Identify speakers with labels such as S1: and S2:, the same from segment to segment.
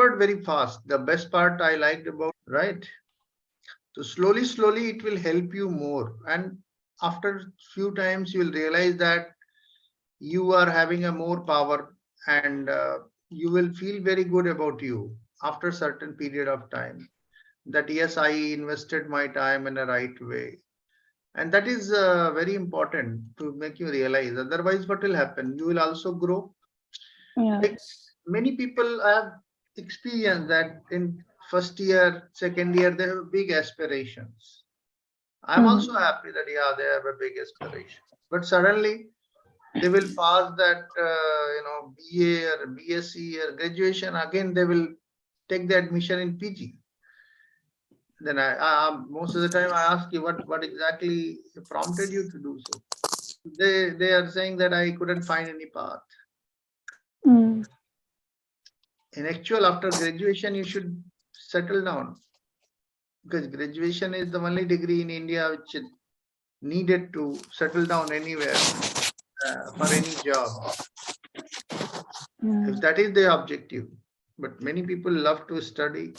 S1: very fast. The best part I liked about, right? So slowly, it will help you more. And after few times, you will realize that you are having a more power, and you will feel very good about you after certain period of time. That yes, I invested my time in the right way. And that is very important to make you realize. Otherwise, what will happen? You will also grow.
S2: Yeah.
S1: Like many people have experienced that in first year, second year, they have big aspirations. I'm also happy that yeah, they have a big aspiration. But suddenly they will pass that BA or BSc or graduation. Again, they will take the admission in PG. Then most of the time I ask you what exactly prompted you to do so. They are saying that I couldn't find any path.
S2: Mm.
S1: In actual, after graduation, you should settle down, because graduation is the only degree in India which is needed to settle down anywhere for any job, if that is the objective. But many people love to study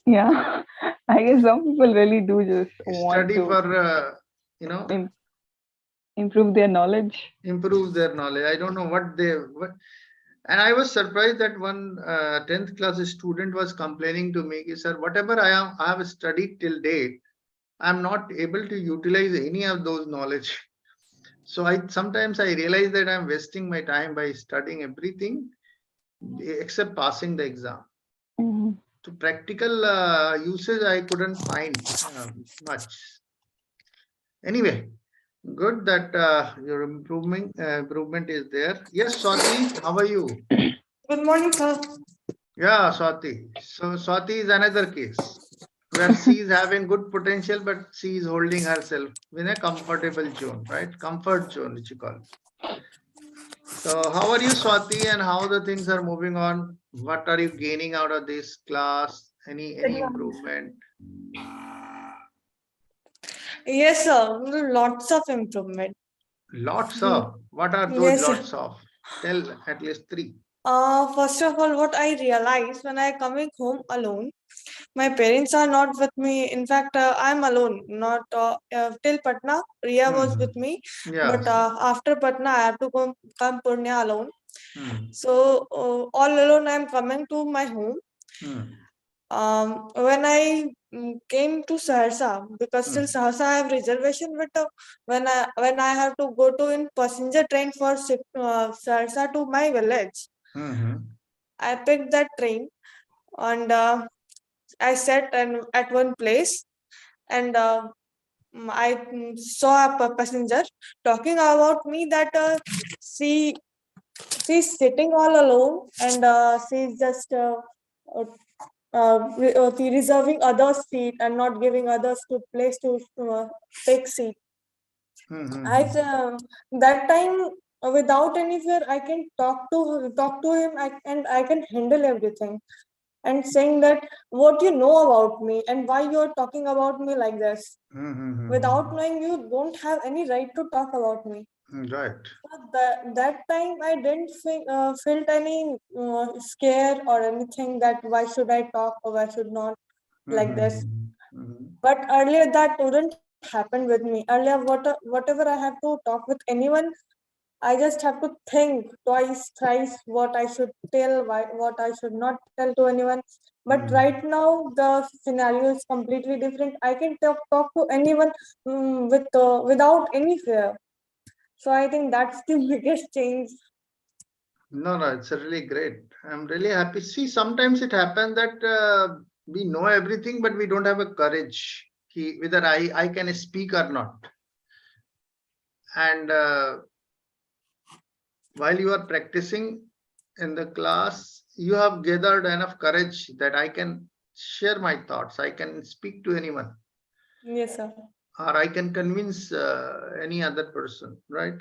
S2: Yeah. I guess some people really do just want to
S1: for you know
S2: im- improve their knowledge.
S1: improve their knowledge. I don't know what. And I was surprised that one 10th class student was complaining to me, sir, whatever I have studied till date, I'm not able to utilize any of those knowledge. So I sometimes I realize that I'm wasting my time by studying everything except passing the exam.
S2: Mm.
S1: So practical usage I couldn't find much. Anyway, good that your improvement is there. Yes, Swati, how are you?
S3: Good morning, sir.
S1: Yeah, Swati. So Swati is another case where she is having good potential, but she is holding herself in a comfortable zone, right? Comfort zone, which you call. So how are you, Swati, and how the things are moving on? What are you gaining out of this class? Any improvement?
S3: Yes, sir. Lots of improvement.
S1: Lots of. What are those
S3: Yes, sir.
S1: lots of? Tell at least three.
S3: First of all, what I realized when I coming home alone, my parents are not with me. In fact, I'm alone. Not till Patna, Riya was with me,
S1: Yeah.
S3: but after Patna, I have to come Purnia alone.
S1: Hmm.
S3: So all alone, I'm coming to my home.
S1: Hmm.
S3: When I came to Saharsa, because still
S1: Hmm.
S3: Saharsa I have reservation, but when I have to go to in passenger train for Saharsa to my village,
S1: Hmm.
S3: I picked that train and I sat at one place and I saw a passenger talking about me that she's sitting all alone and she's just uh, reserving others seat and not giving others to place to take seat. I
S1: Hmm.
S3: that time without any fear I can talk to him and I can handle everything and saying that what you know about me and why you're talking about me like this. Without
S1: Hmm.
S3: knowing, you don't have any right to talk about me.
S1: Right.
S3: That time I didn't felt any scare or anything that why should I talk or why should not like this.
S1: Hmm.
S3: But earlier that wouldn't happen with me. Earlier, whatever I have to talk with anyone, I just have to think twice, thrice what I should tell, what I should not tell to anyone. But right now, the scenario is completely different. I can talk to anyone without any fear. So I think that's the biggest change.
S1: No, it's really great. I'm really happy. See, sometimes it happens that we know everything, but we don't have a courage whether I can speak or not. And while you are practicing in the class, you have gathered enough courage that I can share my thoughts. I can speak to anyone,
S3: Yes, sir.
S1: or I can convince any other person, right?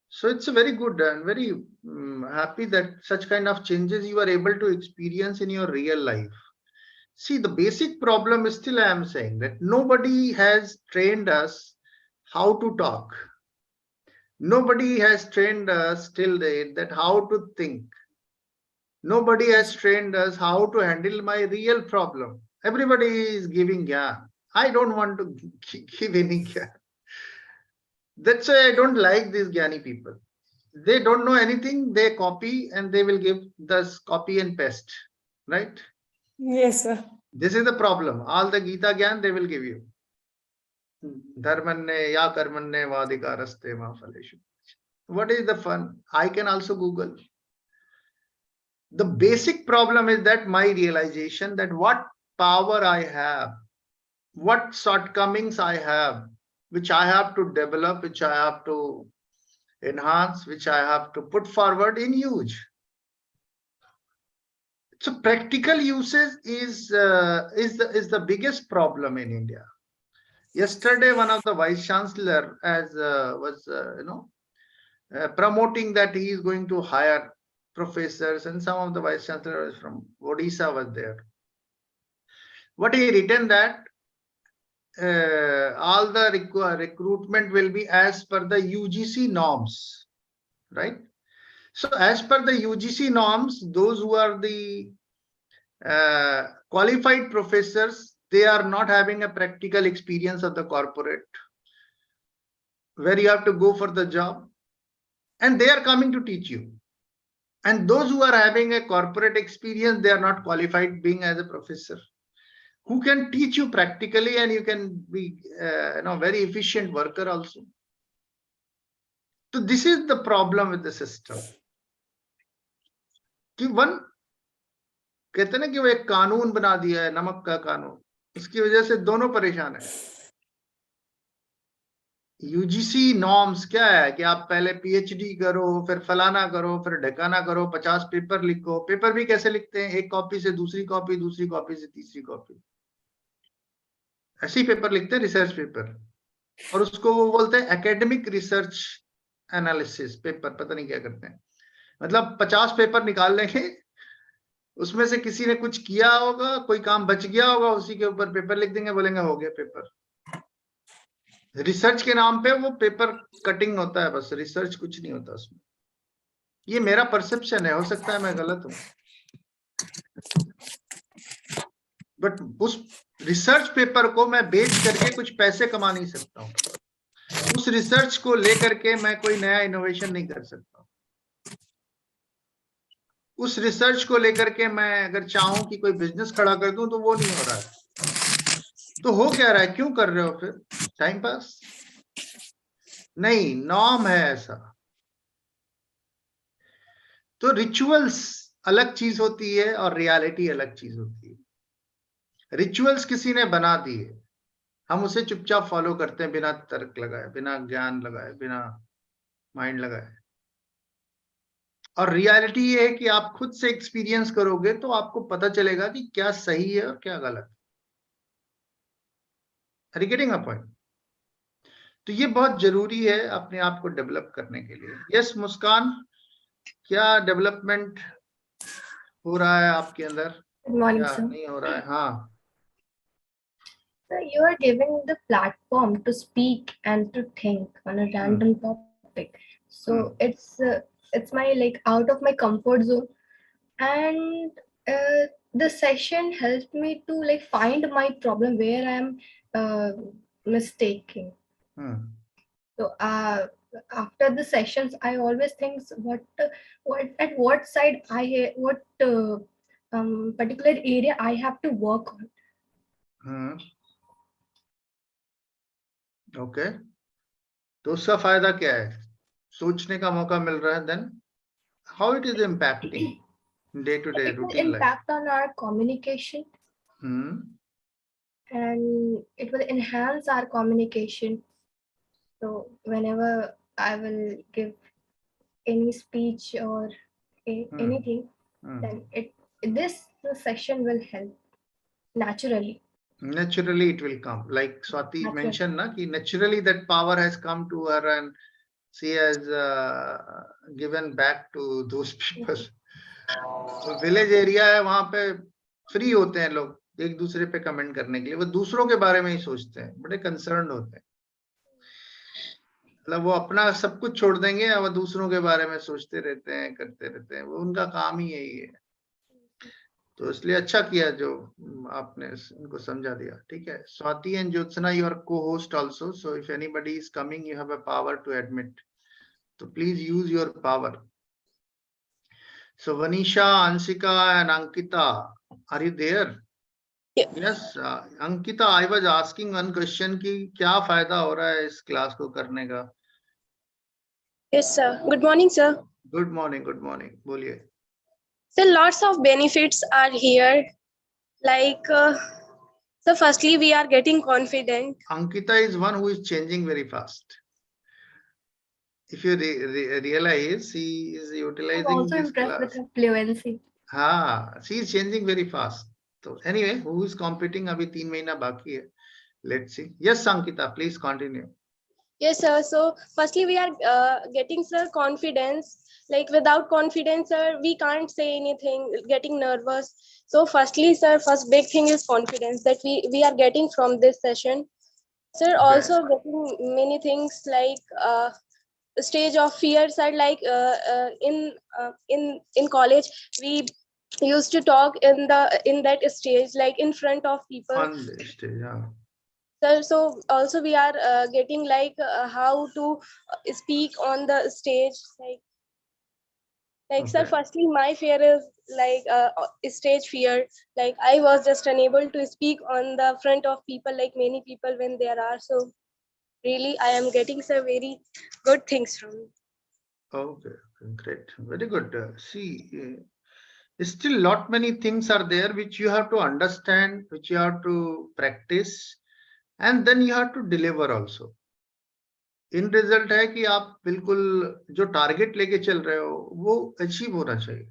S1: So it's a very good and very happy that such kind of changes you are able to experience in your real life. See, the basic problem is still I am saying that nobody has trained us how to talk. Nobody has trained us till date that how to think. Nobody has trained us how to handle my real problem. Everybody is giving gyan. I don't want to give any gyan. That's why I don't like these gyani people. They don't know anything, they copy and they will give this copy and paste, right?
S3: Yes, sir.
S1: This is the problem. All the Gita Gyan they will give you. Dharmanne ya karmanne vadikaraste ma phaleshu. What is the fun? I can also Google. The basic problem is that my realization that what power I have, what shortcomings I have, which I have to develop, which I have to enhance, which I have to put forward in use. So practical usage is the biggest problem in India. Yesterday, one of the vice chancellor was promoting that he is going to hire professors, and some of the vice chancellors from Odisha was there. What he written that all the recruitment will be as per the UGC norms, right? So as per the UGC norms, those who are the qualified professors, they are not having a practical experience of the corporate where you have to go for the job, and they are coming to teach you. And those who are having a corporate experience, they are not qualified being as a professor, who can teach you practically, and you can be very efficient worker also. So this is the problem with the system. कि one कहते ना कि वो एक कानून बना दिया है, नमक का कानून, उसकी वजह से दोनों परेशान है. यूजीसी नॉर्म्स क्या है कि आप पहले पीएचडी करो, फिर फलाना करो, फिर ढकाना करो, 50 पेपर लिखो. पेपर भी कैसे लिखते हैं? एक कॉपी से दूसरी कॉपी, दूसरी कॉपी से तीसरी कॉपी, ऐसे ही पेपर लिखते हैं, रिसर्च पेपर. और उसको वो बोलते हैं एकेडमिक रिसर्च एनालिसिस पेपर, पता नहीं क्या करते हैं. मतलब 50 पेपर निकाल लेंगे, उसमें से किसी ने कुछ किया होगा, कोई काम बच गया होगा, उसी के ऊपर पेपर लिख देंगे, बोलेंगे हो गया पेपर. रिसर्च के नाम पे वो पेपर कटिंग होता है बस, रिसर्च कुछ नहीं होता उसमें. ये मेरा परसेप्शन है, हो सकता है मैं गलत हूं, बट उस रिसर्च पेपर को मैं बेच करके कुछ पैसे कमा नहीं सकता हूं. उस रिसर्च को लेकर के मैं कोई नया इनोवेशन नहीं कर सकता. उस रिसर्च को लेकर के मैं अगर चाहूं कि कोई बिजनेस खड़ा कर दूं तो वो नहीं हो रहा है. तो हो क्या रहा है? क्यों कर रहे हो? फिर टाइम पास नहीं, नॉर्म है ऐसा. तो रिचुअल्स अलग चीज होती है और रियलिटी अलग चीज होती है. रिचुअल्स किसी ने बना दिए, हम उसे चुपचाप फॉलो करते हैं बिना तर्क लगाए, बिना ज्ञान लगाए, बिना माइंड लगाए. और रियलिटी ये है कि आप खुद से एक्सपीरियंस करोगे तो आपको पता चलेगा कि क्या सही है और क्या गलत. Are you getting a point? तो ये बहुत जरूरी है अपने आप को डेवलप करने के लिए. यस मुस्कान, क्या डेवलपमेंट हो रहा है आपके अंदर?
S4: Good morning,
S1: या
S4: sir.
S1: नहीं हो रहा है? हाँ.
S4: So you are giving the platform to speak and to think on a random topic. So it's my like out of my comfort zone, and the session helped me to like find my problem where I am mistaking. So after the sessions, I always think at what side what particular area I have to work on.
S1: Okay. तो उसका फायदा क्या है? सोचने का मौका मिल रहा है. Then how it is impacting day to day routine life?
S4: Impact on our communication, and it will enhance our communication. So whenever I will give any speech or anything, then this session will help naturally.
S1: Naturally it will come, like Swati mentioned na ki naturally that power has come to her and she has given back to those people. तो village area है, वहां पे free होते हैं लोग एक दूसरे पे कमेंट करने के लिए. वो दूसरों के बारे में ही सोचते हैं, बड़े कंसर्न होते हैं. मतलब वो अपना सब कुछ छोड़ देंगे और दूसरों के बारे में सोचते रहते हैं, करते रहते हैं. वो उनका काम ही यही है. तो इसलिए अच्छा किया जो आपने इनको समझा दिया. ठीक है. Swati and Jyotsna, you are co-host also, so if anybody is coming, you have a power to admit. So please use your power. So Vanisha, Ansika and Ankita, are you there?
S5: Yeah.
S1: Yes, Ankita, I was asking one question कि क्या फायदा हो रहा है इस class को करने का?
S5: Yes, sir. Good morning, sir.
S1: Good morning, good morning. बोलिए.
S5: So lots of benefits are here. Like, so firstly, we are getting confident.
S1: Ankita is one who is changing very fast. If you realize, she is
S4: I'm
S1: utilizing
S4: also
S1: this
S4: impressed with
S1: class.
S4: her fluency.
S1: हाँ, she is changing very fast. So anyway, who is competing? अभी 3 महीना बाकी है. Let's see. Yes, Ankita, please continue.
S5: Yes, sir. So firstly, we are getting, sir, confidence. Like without confidence, sir, we can't say anything, getting nervous. So firstly, sir, first big thing is confidence that we are getting from this session. Sir,
S1: Okay.
S5: also getting many things like stage of fears are like in college we used to talk in that stage like in front of people.
S1: On the stage, yeah.
S5: Sir, so also we are getting like how to speak on the stage like sir,
S1: Okay.
S5: firstly my fear is like stage fear, like I was just unable to speak on the front of people like many people when there are. So really I am getting sir very good things from you.
S1: Okay, great, very good. See, still lot many things are there which you have to understand, which you have to practice, and then you have to deliver also. In result है कि आप बिल्कुल जो target लेके चल रहे हो वो अचीव होना चाहिए,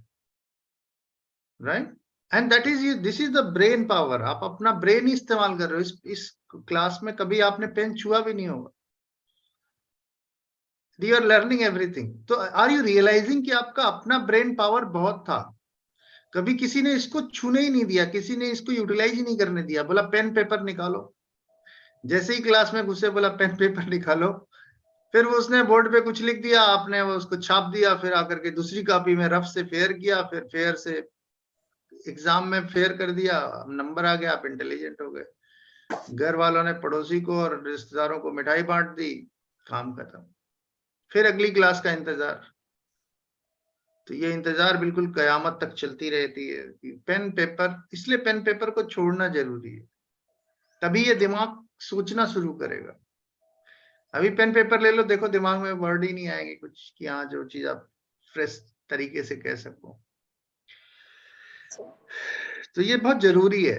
S1: right? And that is, this is the brain power. आप अपना ब्रेन इस्तेमाल कर रहे हो. इस क्लास में कभी आपने पेन छुआ भी नहीं होगा. You are learning everything. तो are you realizing कि आपका अपना ब्रेन पावर बहुत था? कभी किसी ने इसको छूने ही नहीं दिया, किसी ने इसको यूटिलाइज ही नहीं करने दिया. बोला पेन पेपर निकालो, जैसे ही क्लास में घुसे बोला पेन पेपर निकालो, फिर वो उसने बोर्ड पे कुछ लिख दिया, आपने वो उसको छाप दिया, फिर आकर के दूसरी कॉपी में रफ से फेयर किया, फिर फेयर से एग्जाम में फेयर कर दिया, नंबर आ गया, आप इंटेलिजेंट हो गए. घर वालों ने पड़ोसी को और रिश्तेदारों को मिठाई बांट दी, काम खत्म. फिर अगली क्लास का इंतजार. तो ये इंतजार बिल्कुल कयामत तक चलती रहती है. पेन पेपर, इसलिए पेन पेपर को छोड़ना जरूरी है, तभी ये दिमाग सोचना शुरू करेगा. अभी पेन पेपर ले लो, देखो दिमाग में वर्ड ही नहीं आएंगे कुछ कि हाँ जो चीज आप फ्रेश तरीके से कह सको. तो ये बहुत जरूरी है,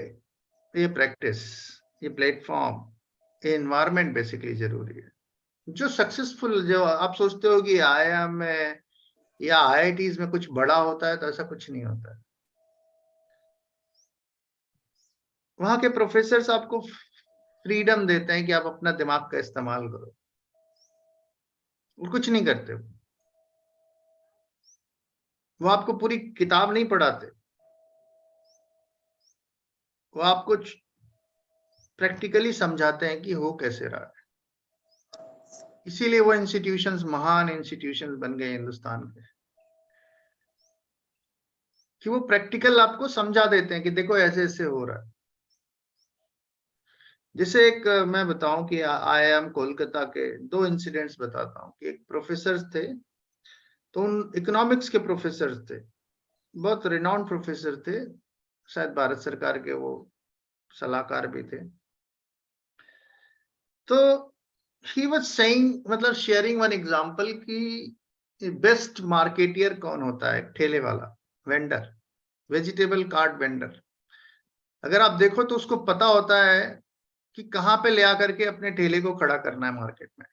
S1: ये प्रैक्टिस, ये प्लेटफॉर्म, ये एनवायरनमेंट बेसिकली जरूरी है. जो सक्सेसफुल, जो आप सोचते हो कि IIM में या IITs में कुछ बड़ा होता है, तो ऐसा कुछ नहीं होता है. वहां के प्रोफेसर्स आपको फ्रीडम देते हैं कि आप अपना दिमाग का इस्तेमाल करो. वो कुछ नहीं करते, वो आपको पूरी किताब नहीं पढ़ाते, वो आपको प्रैक्टिकली समझाते हैं कि हो कैसे रहा है. इसीलिए वो इंस्टीट्यूशंस महान इंस्टीट्यूशंस बन गए हिंदुस्तान के, कि वो प्रैक्टिकल आपको समझा देते हैं कि देखो ऐसे ऐसे हो रहा है. जैसे एक मैं बताऊं कि IIM कोलकाता के 2 इंसिडेंट्स बताता हूं. कि एक प्रोफेसर थे, तो उन इकोनॉमिक्स के प्रोफेसर थे, बहुत रिनाउंड प्रोफेसर थे, शायद भारत सरकार के वो सलाहकार भी थे. तो he was saying, मतलब शेयरिंग वन एग्जांपल कि बेस्ट मार्केटियर कौन होता है. ठेले वाला, वेंडर, वेजिटेबल कार्ट वेंडर. अगर आप देखो तो उसको पता होता है कि कहाँ पे ले आकर के अपने ठेले को खड़ा करना है मार्केट में,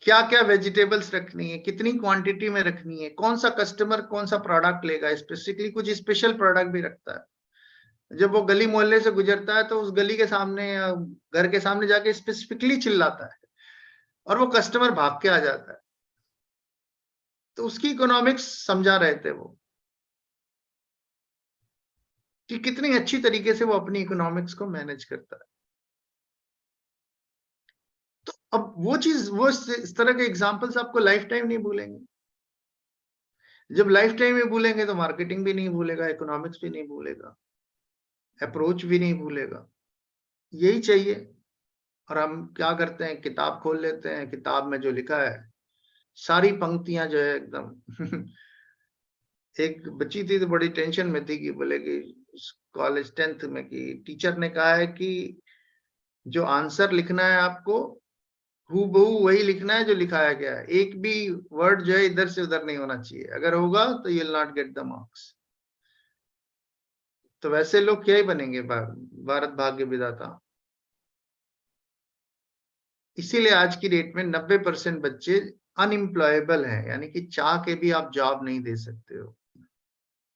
S1: क्या क्या वेजिटेबल्स रखनी है, कितनी क्वांटिटी में रखनी है, कौन सा कस्टमर कौन सा प्रोडक्ट लेगा. स्पेसिफिकली कुछ स्पेशल प्रोडक्ट भी रखता है. जब वो गली मोहल्ले से गुजरता है तो उस गली के सामने, घर के सामने जाके स्पेसिफिकली चिल्लाता है और वो कस्टमर भाग के आ जाता है. तो उसकी इकोनॉमिक्स समझा रहे थे वो, कि कितनी अच्छी तरीके से वो अपनी इकोनॉमिक्स को मैनेज करता है. तो अब वो चीज, वो इस तरह के एग्जांपल्स आपको लाइफ टाइम नहीं भूलेंगे. जब लाइफ टाइम में भूलेंगे तो मार्केटिंग भी नहीं भूलेगा, इकोनॉमिक्स भी नहीं भूलेगा, अप्रोच भी नहीं भूलेगा। यही चाहिए। और हम क्या करते हैं, किताब खोल लेते हैं, किताब में जो लिखा है सारी पंक्तियां जो है एकदम एक बच्ची थी तो बड़ी टेंशन में थी कि बोले कि कॉलेज 10th में कि टीचर ने कहा है कि जो आंसर लिखना है आपको हूबहू वही लिखना है जो लिखाया गया है, एक भी वर्ड जो है इधर से उधर नहीं होना चाहिए, अगर होगा तो you will not get the marks. तो वैसे लोग क्या ही बनेंगे भारत भाग्य विधाता। इसीलिए आज की डेट में 90% बच्चे अनएम्प्लॉयबल हैं, यानी कि चाह के भी आप जॉब नहीं दे सकते हो।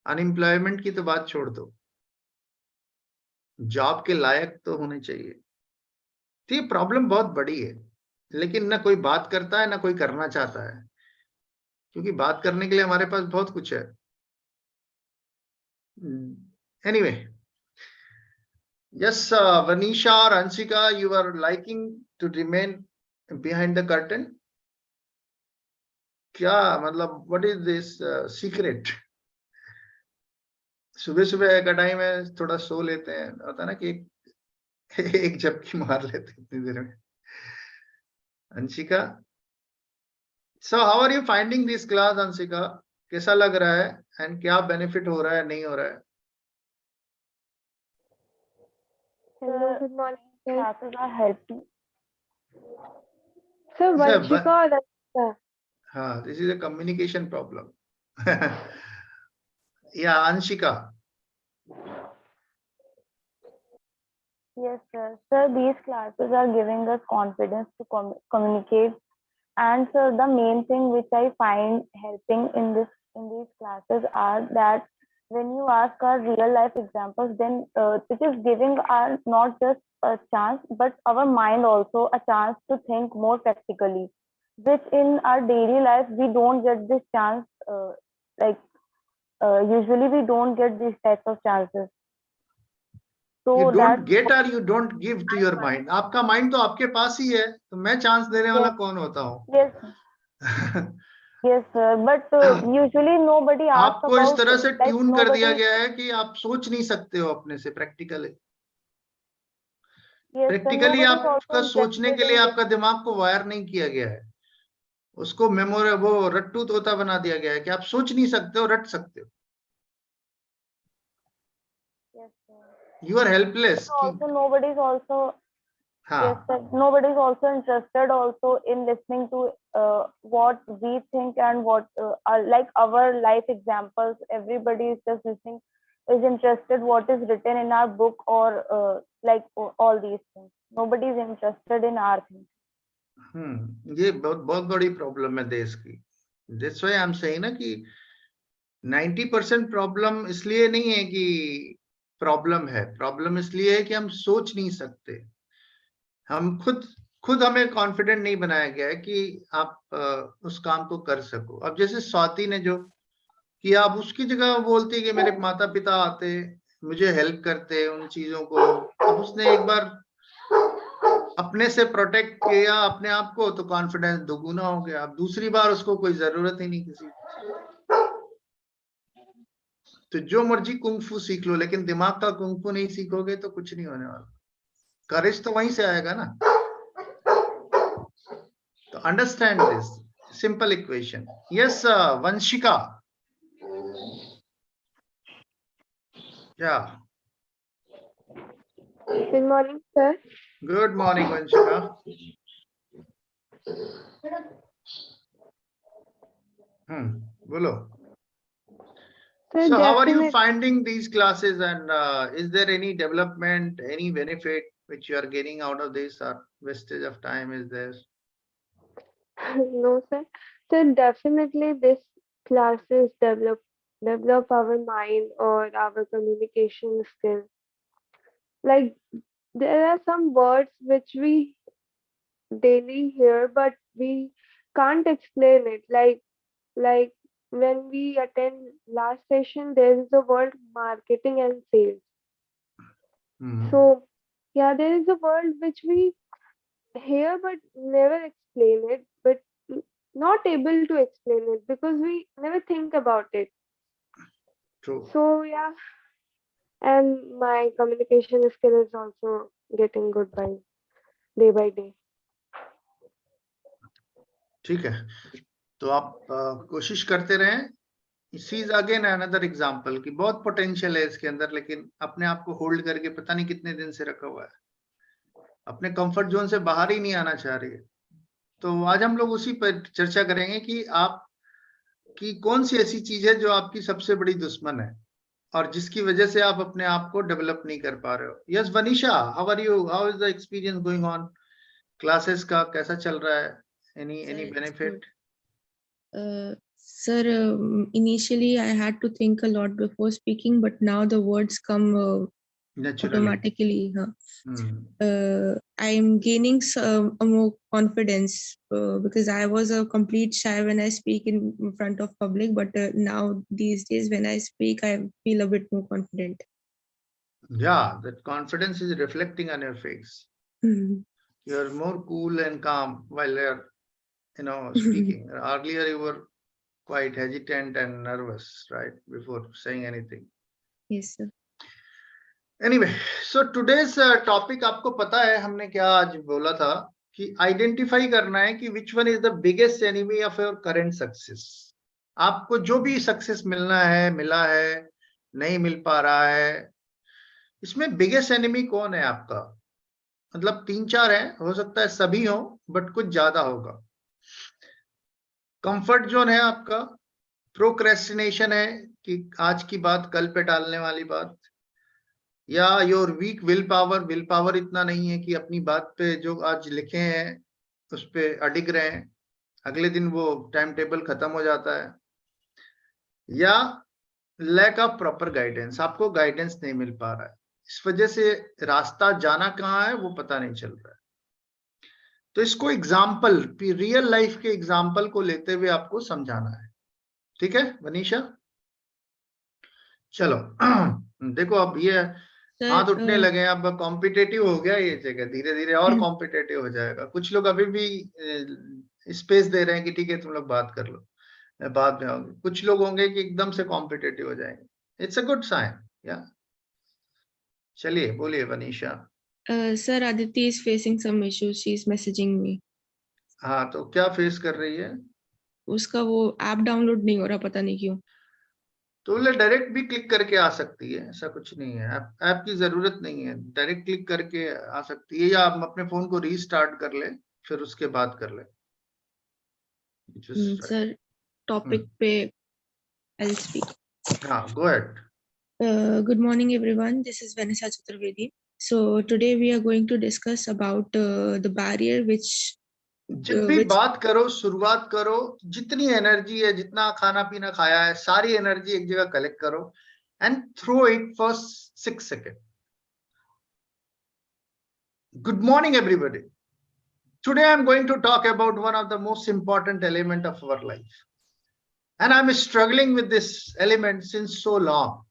S1: अनएम्प्लॉयमेंट की तो बात छोड़ दो, जॉब के लायक तो होने चाहिए। तो ये प्रॉब्लम बहुत बड़ी है, लेकिन ना कोई बात करता है ना कोई करना चाहता है, क्योंकि बात करने के लिए हमारे पास बहुत कुछ है। एनीवे, यस वनीशा और Anshika, you are liking to remain behind the curtain. क्या मतलब, व्हाट इज दिस सीक्रेट? सुबह सुबह का टाइम है, थोड़ा सो लेते हैं, होता है ना कि एक झपकी मार लेते हैं इतनी देर में। Anshika, so how are you finding this class Anshika? कैसा लग रहा है एंड क्या बेनिफिट हो रहा है, नहीं हो रहा है?
S6: Hello, good morning, sir.
S2: Classes are helping.
S6: Sir,
S1: Sir,
S6: Vanshika or Anshika?
S1: हाँ, this is a communication problem. या Anshika,
S2: Yes, sir. Sir, these classes are giving us confidence to communicate. And sir, the main thing which I find helping in these classes are that when you ask our real life examples, then it is giving our not just a chance, but our mind also a chance to think more practically, which in our daily life we don't get this chance. Like usually we don't get these types of chances.
S1: You
S2: So
S1: don't
S2: that's
S1: get और you don't give to your mind. आपका mind तो आपके पास ही है, तो मैं chance देने वाला
S2: yes,
S1: कौन होता हूँ?
S2: yes, yes, sir. But usually nobody asks
S1: आपको इस
S2: about
S1: तरह से
S2: like
S1: ट्यून कर दिया
S2: nobody.
S1: गया है कि आप सोच नहीं सकते हो अपने से practically.
S2: Yes, sir.
S1: Practically
S2: Nobody is
S1: आपका
S2: also
S1: सोचने
S2: interested
S1: के लिए
S2: in
S1: आपका दिमाग को वायर नहीं किया गया है, उसको वो रट्टू तोता बना दिया गया है कि आप सोच नहीं सकते हो, रट सकते हो।
S2: yes, sir.
S1: You are helpless कि
S2: Also, nobody is also yes,
S1: हाँ,
S2: sir. Nobody is also interested also in listening to what we think and what are like our life examples. Everybody is just listening, is interested what is written in our book or like all these things. Nobody is interested in our things.
S1: ये बहुत बहुत बड़ी problem है देश की। That's why I am saying ना कि 90% problem इसलिए नहीं है कि प्रॉब्लम है, प्रॉब्लम इसलिए है कि हम सोच नहीं सकते। हम खुद हमें कॉन्फिडेंट नहीं बनाया गया है कि आप उस काम को कर सको। अब जैसे स्वाति ने जो किया, आप उसकी जगह बोलती है कि मेरे माता पिता आते, मुझे हेल्प करते उन चीजों को। अब उसने एक बार अपने से प्रोटेक्ट किया अपने आप को, तो कॉन्फिडेंस दोगुना हो गया। अब दूसरी बार उसको कोई जरूरत ही नहीं किसी। तो जो मर्जी कुंग-फू सीख लो, लेकिन दिमाग का कुंग-फू नहीं सीखोगे तो कुछ नहीं होने वाला। करेज तो वहीं से आएगा ना। तो understand this simple equation. Yes Vanshika, या
S6: Good morning, sir.
S1: Good morning Vanshika. बोलो।
S6: Sir,
S1: So how are you
S6: definitely.
S1: finding these classes, and is there any development, any benefit which you are getting out of this, or wastage of time is there?
S6: No, sir. Sir, definitely this classes develop our mind or our communication skills. Like there are some words which we daily hear, but we can't explain it. Like when we attend last session, there is the word marketing and sales.
S1: Hmm.
S6: So yeah, there is a word which we hear but never explain it. But not able to explain it because we never think about it.
S1: True.
S6: So yeah, and my communication skill is also getting good by day.
S1: ठीक है, तो आप कोशिश करते रहें. सी is again another example कि बहुत potential है इसके अंदर, लेकिन अपने आप को होल्ड करके पता नहीं कितने दिन से रखा हुआ है, अपने कंफर्ट जोन से बाहर ही नहीं आना चाह रही है. तो आज हम लोग उसी पर चर्चा करेंगे कि आप की कौन सी ऐसी चीज है जो आपकी सबसे बड़ी दुश्मन है और जिसकी वजह से आप अपने आप को डेवलप नहीं कर पा रहे हो. Yes Vanisha, how are you, how is the experience going on, classes का कैसा चल रहा है, any
S7: Sir, it's
S1: benefit?
S7: Sir, initially I had to think a lot before speaking, but now the words come
S1: naturally.
S7: automatically. I am gaining a more confidence because I was a complete shy when I speak in front of public, but now these days when I speak, I feel a bit more confident.
S1: Yeah, that confidence is reflecting on your face. You're more cool and calm while you're, speaking. Earlier you were quite hesitant and nervous, right, before saying anything.
S7: Yes, sir.
S1: Anyway, so today's topic, आपको पता है हमने क्या आज बोला था कि identify करना है कि which one is the biggest enemy of your current success. आपको जो भी सक्सेस मिलना है, मिला है, नहीं मिल पा रहा है, इसमें बिगेस्ट एनिमी कौन है आपका? मतलब 3-4 है, हो सकता है सभी हो, बट कुछ ज्यादा होगा. कंफर्ट जोन है आपका, प्रोक्रेस्टिनेशन है कि आज की बात कल पे टालने वाली बात, या योर वीक विल पावर इतना नहीं है कि अपनी बात पे जो आज लिखे हैं उस पे अडिग रहे हैं, अगले दिन वो टाइम टेबल खत्म हो जाता है, या लैक ऑफ प्रॉपर गाइडेंस, आपको गाइडेंस नहीं मिल पा रहा है, इस वजह से रास्ता जाना कहाँ है वो पता नहीं चल रहा है. तो इसको एग्जाम्पल, रियल लाइफ के एग्जाम्पल को लेते हुए आपको समझाना है. ठीक है वनीशा? चलो देखो, अब ये हाथ उठने लगे, अब कॉम्पिटेटिव हो गया ये जगह, धीरे धीरे और कॉम्पिटेटिव हो जाएगा. कुछ लोग अभी भी स्पेस दे रहे हैं कि ठीक है तुम लोग बात कर लो, बाद में होंगे. कुछ लोग होंगे कि एकदम से कॉम्पिटेटिव हो जाएंगे. It's a good sign. या चलिए बोलिए Vanisha.
S7: Sir, Aditi is facing some issues. She is messaging me.
S1: हाँ, तो क्या फेस कर रही है?
S7: उसका वो ऐप डाउनलोड नहीं हो रहा, पता नहीं क्यों.
S1: तो वो डायरेक्ट भी क्लिक करके आ सकती है, ऐसा कुछ नहीं है. ऐप की जरूरत नहीं है, डायरेक्ट क्लिक करके आ सकती है, या आप अपने फोन को रीस्टार्ट कर ले फिर उसके बाद कर ले.
S7: Sir, topic पे I'll speak.
S1: हाँ, go ahead.
S7: Good morning, everyone. This is Vanessa Chaturvedi. So today we are going to discuss about the barrier which
S1: जब भी बात करो, शुरुआत करो, जितनी एनर्जी है, जितना खाना पीना खाया है, सारी एनर्जी एक जगह कलेक्ट करो and throw it for 6 seconds. Good morning everybody. Today I'm going to talk about one of the most important element of our life, and I'm struggling with this element since so long.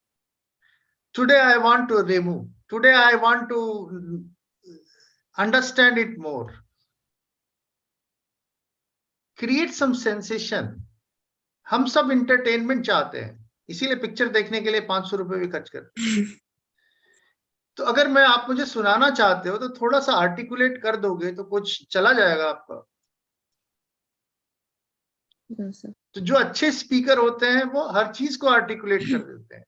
S1: Today I want to remove, today I want to understand it more, create some sensation. हम सब entertainment चाहते हैं, इसीलिए picture देखने के लिए 500 रुपए भी खर्च करते हैं. तो अगर मैं आप मुझे सुनाना चाहते हो तो थोड़ा सा आर्टिकुलेट कर दोगे तो कुछ चला जाएगा आपका. तो जो अच्छे स्पीकर होते हैं वो हर चीज को आर्टिकुलेट कर देते हैं.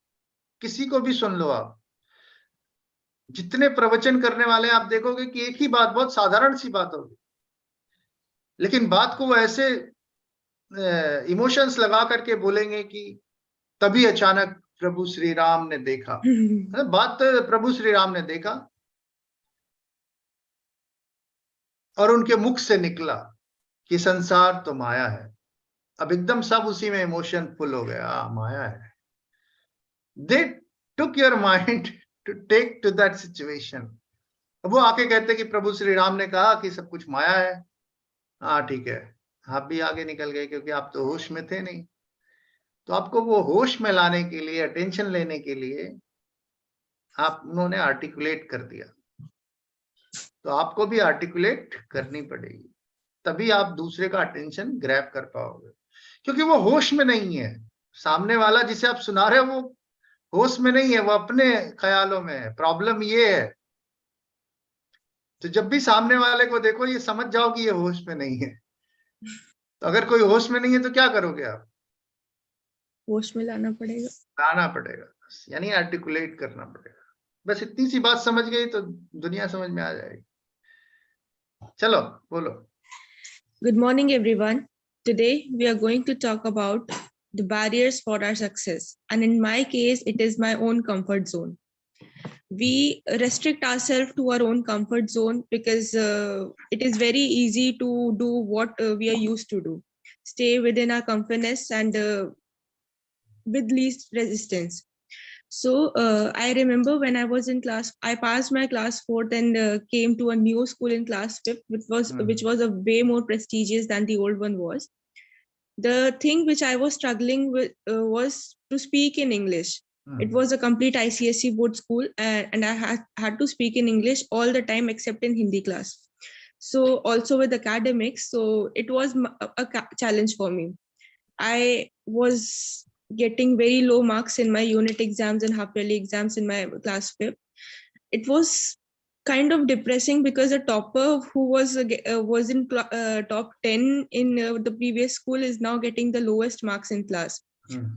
S1: किसी को भी सुन लो आप, जितने प्रवचन करने वाले आप देखोगे कि एक ही बात, बहुत साधारण सी बात होगी, लेकिन बात को वो ऐसे इमोशंस लगा करके बोलेंगे कि तभी अचानक प्रभु श्री राम ने देखा. बात तो प्रभु श्री राम ने देखा और उनके मुख से निकला कि संसार तो माया है. अब एकदम सब उसी में इमोशन फुल हो गया, माया है. They took your mind to take to that situation. अब वो आके कहते कि प्रभु श्री राम ने कहा कि सब कुछ माया है. हाँ ठीक है, आप भी आगे निकल गए क्योंकि आप तो होश में थे नहीं. तो आपको वो होश में लाने के लिए, अटेंशन लेने के लिए आप उन्होंने आर्टिकुलेट कर दिया, तो आपको भी आर्टिकुलेट करनी पड़ेगी. तभी आप दूसरे का अटेंशन ग्रैब कर पाओगे, क्योंकि वो होश में नहीं है। सामने वाला जिसे आप सुना रहे हो वो होश में नहीं है, वो अपने ख्यालों में है। प्रॉब्लम ये है। तो जब भी सामने वाले को देखो, ये समझ जाओ कि ये होश में नहीं है। तो अगर कोई होश में नहीं है तो क्या करोगे आप?
S7: होश में लाना पड़ेगा।
S1: लाना पड़ेगा, यानी आर्टिकुलेट करना पड़ेगा। बस इतनी सी बात समझ गई तो दुनिया समझ में आ जाएगी। चलो बोलो।
S7: Good morning, everyone. Today we are going to talk about the barriers for our success. And in my case, it is my own comfort zone. We restrict ourselves to our own comfort zone because it is very easy to do what we are used to do. Stay within our comfortness and with least resistance. So I remember when I was in class, I passed my class fourth and came to a new school in class fifth, which was a way more prestigious than the old one was. The thing which I was struggling with was to speak in English. It was a complete ICSE board school, and I had to speak in English all the time except in Hindi class. So also with academics, so it was a challenge for me. I was getting very low marks in my unit exams and half yearly exams in my class fifth. It was kind of depressing because a topper who was in top 10 in the previous school is now getting the lowest marks in class.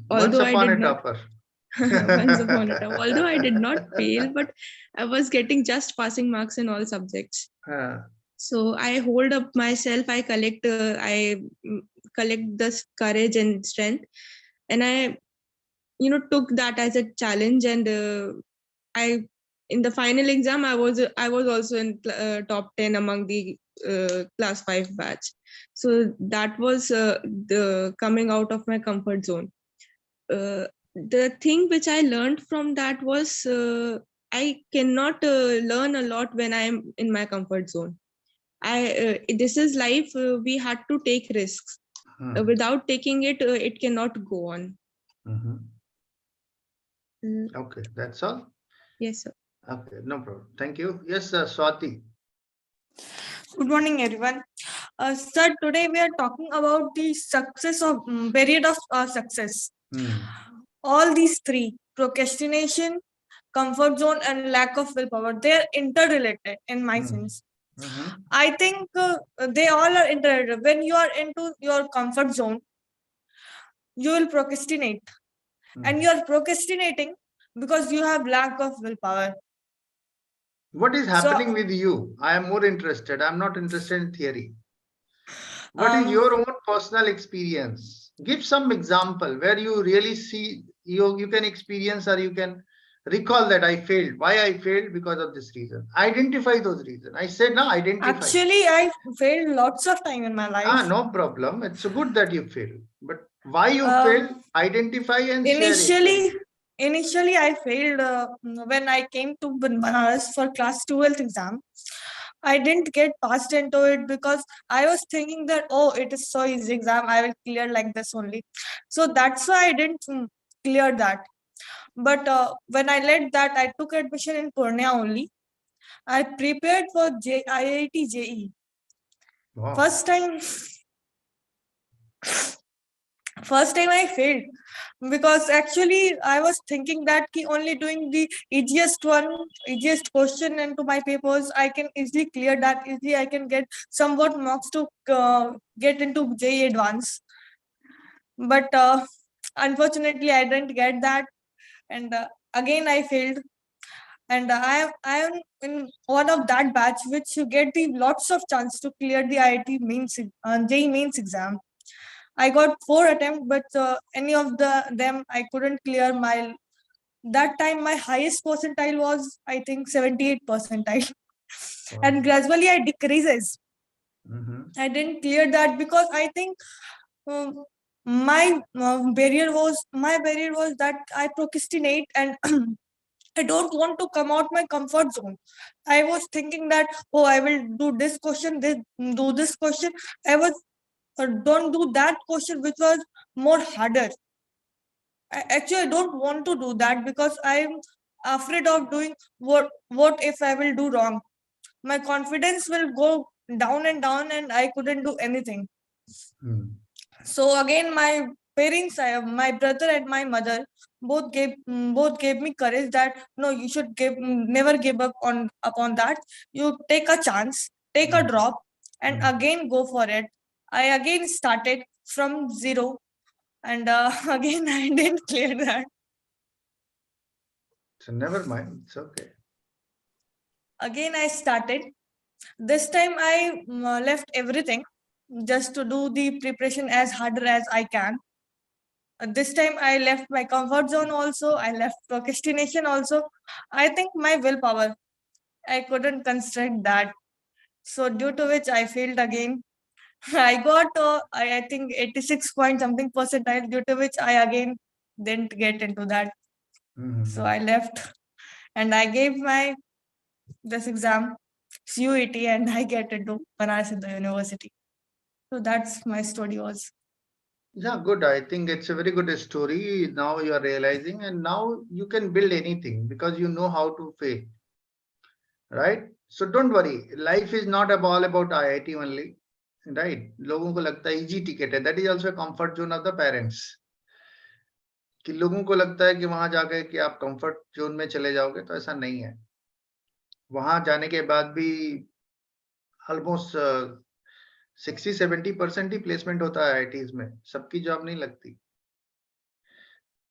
S1: Once upon a topper.
S7: Once upon a time. Although I did not fail, but I was getting just passing marks in all subjects. So I hold up myself. I collect this courage and strength, and I, took that as a challenge. And in the final exam, I was also in top 10 among the class 5 batch. So that was the coming out of my comfort zone. The thing which I learned from that was I cannot learn a lot when I'm in my comfort zone. This is life. We had to take risks. Without taking it, it cannot go on.
S1: Okay, that's all.
S7: Yes, sir.
S1: Okay, no problem. Thank you. Yes, Swati.
S3: Good morning, everyone. Sir, today we are talking about the success of period of success. All these three: procrastination, comfort zone, and lack of willpower. They are interrelated in my sense. I think they all are interrelated. When you are into your comfort zone, you will procrastinate, and you are procrastinating because you have lack of willpower.
S1: What is happening with you? I am more interested. I'm not interested in theory. What is your own personal experience? Give some example where you really see you can experience or you can recall that I failed. Why I failed? Because of this reason. Identify those reasons. I said no, identify.
S3: Actually, I failed lots of time in my life.
S1: No problem. It's good that you failed. But why you failed? Identify and
S3: initially,
S1: share it.
S3: Initially, I failed when I came to Banaras for class 12th exam. I didn't get passed into it because I was thinking that, oh, it is so easy exam. I will clear like this only. So that's why I didn't clear that. But when I led that, I took admission in Purnia only. I prepared for IIT JE.
S1: Wow.
S3: First time I failed because actually I was thinking that only doing the easiest question into my papers, I can easily clear that. Easily I can get somewhat marks to get into JEE Advance. But unfortunately, I didn't get that, and again I failed. And I am in one of that batch which you get the lots of chance to clear the IIT mains JEE mains exam. I got 4 attempts, but any of them I couldn't clear. That time my highest percentile was, I think, 78 percentile. Wow. And gradually I decreases. I didn't clear that because I think my barrier was that I procrastinate and I don't want to come out my comfort zone. I was thinking that, oh, I will do this question, do this question. I was don't do that question which was more harder. Actually, I don't want to do that because I'm afraid of doing what if I will do wrong. My confidence will go down and down, and I couldn't do anything.
S1: Hmm.
S3: So again, my parents, my brother and my mother both gave me courage that no, you should never give up on upon that. You take a chance, take a
S1: Hmm.
S3: drop, and
S1: Hmm.
S3: again go for it. I again started from zero, and again I didn't clear that.
S1: So never mind. It's okay.
S3: Again I started. This time I left everything just to do the preparation as harder as I can. This time I left my comfort zone also. I left procrastination also. I think my willpower, I couldn't constrain that. So due to which I failed again. I got I think 86 point something percentile, due to which I again didn't get into that.
S1: Hmm.
S3: So I left and I gave my this exam CUET and I get into Banaras Hindu University. So that's my story was.
S1: Yeah, good. I think it's a very good story. Now you are realizing, and now you can build anything because you know how to fail, right? So don't worry. Life is not all about IIT only, right? लोगों को लगता है easy ticket है. That is also a comfort zone of the parents. कि लोगों को लगता है कि वहां जाके कि आप कंफर्ट जोन में चले जाओगे, तो ऐसा नहीं है. वहां जाने के बाद भी ऑलमोस्ट 60-70% ही प्लेसमेंट होता है आईआईटीज में. सबकी जॉब नहीं लगती.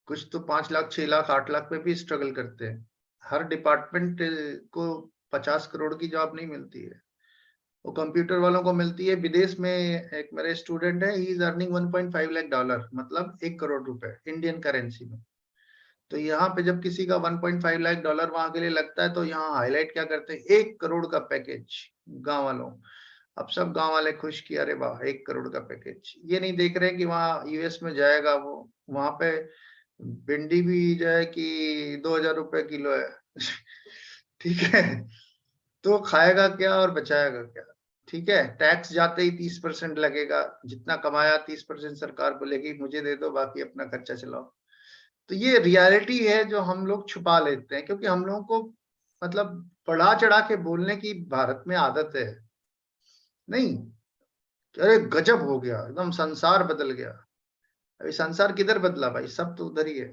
S1: कुछ तो 5 लाख 6 लाख 8 लाख पे भी स्ट्रगल करते हैं. हर डिपार्टमेंट को 50 करोड़ की जॉब नहीं मिलती है. वो कंप्यूटर वालों को मिलती है. विदेश में एक मेरे स्टूडेंट है, ही इज अर्निंग $1.5 लाख, मतलब 1 करोड़ रुपए इंडियन करेंसी में. तो यहाँ पे जब किसी का $1.5 लाख वहां के लिए लगता है, तो यहाँ हाईलाइट क्या करते हैं, 1 करोड़ का पैकेज गांव वालों. अब सब गांव वाले खुश कि अरे वाह 1 करोड़ का पैकेज. ये नहीं देख रहे कि वहाँ यूएस में जाएगा वो, वहां पे भिंडी भी जो है कि 2000 रुपए किलो है. ठीक है, तो खाएगा क्या और बचाएगा क्या. ठीक है, टैक्स जाते ही 30% लगेगा. जितना कमाया 30% सरकार बोलेगी मुझे दे दो, बाकी अपना खर्चा चलाओ. तो ये रियलिटी है जो हम लोग छुपा लेते हैं, क्योंकि हम लोगों को मतलब बढ़ा चढ़ा के बोलने की भारत में आदत है. नहीं, अरे गजब हो गया, एकदम संसार बदल गया. अभी संसार किधर बदला भाई, सब तो उधर ही है.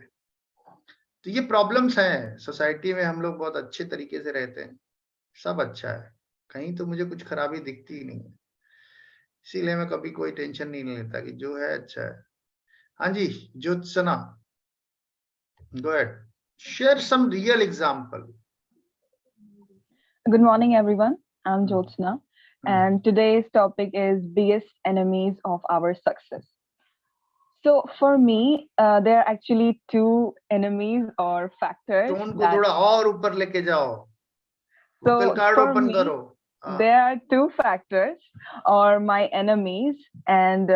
S1: तो ये प्रॉब्लम्स हैं सोसाइटी में. हम लोग बहुत अच्छे तरीके से रहते हैं, सब अच्छा है, कहीं तो मुझे कुछ खराबी दिखती ही नहीं है. इसीलिए मैं कभी कोई टेंशन नहीं लेता कि जो है अच्छा है. हाँ जी, Jyotsna, go ahead, share some real example.
S8: Good morning, everyone. I'm Jyotsna,
S1: Hmm.
S8: and today's topic is biggest enemies of our success. So, for me, there are actually two enemies or factors.
S1: Tone को
S8: that-
S1: थोड़ा और ऊपर लेके जाओ.
S8: So,
S1: vocal card
S8: for
S1: open
S8: me,
S1: करो. हाँ.
S8: there are two factors or my enemies, and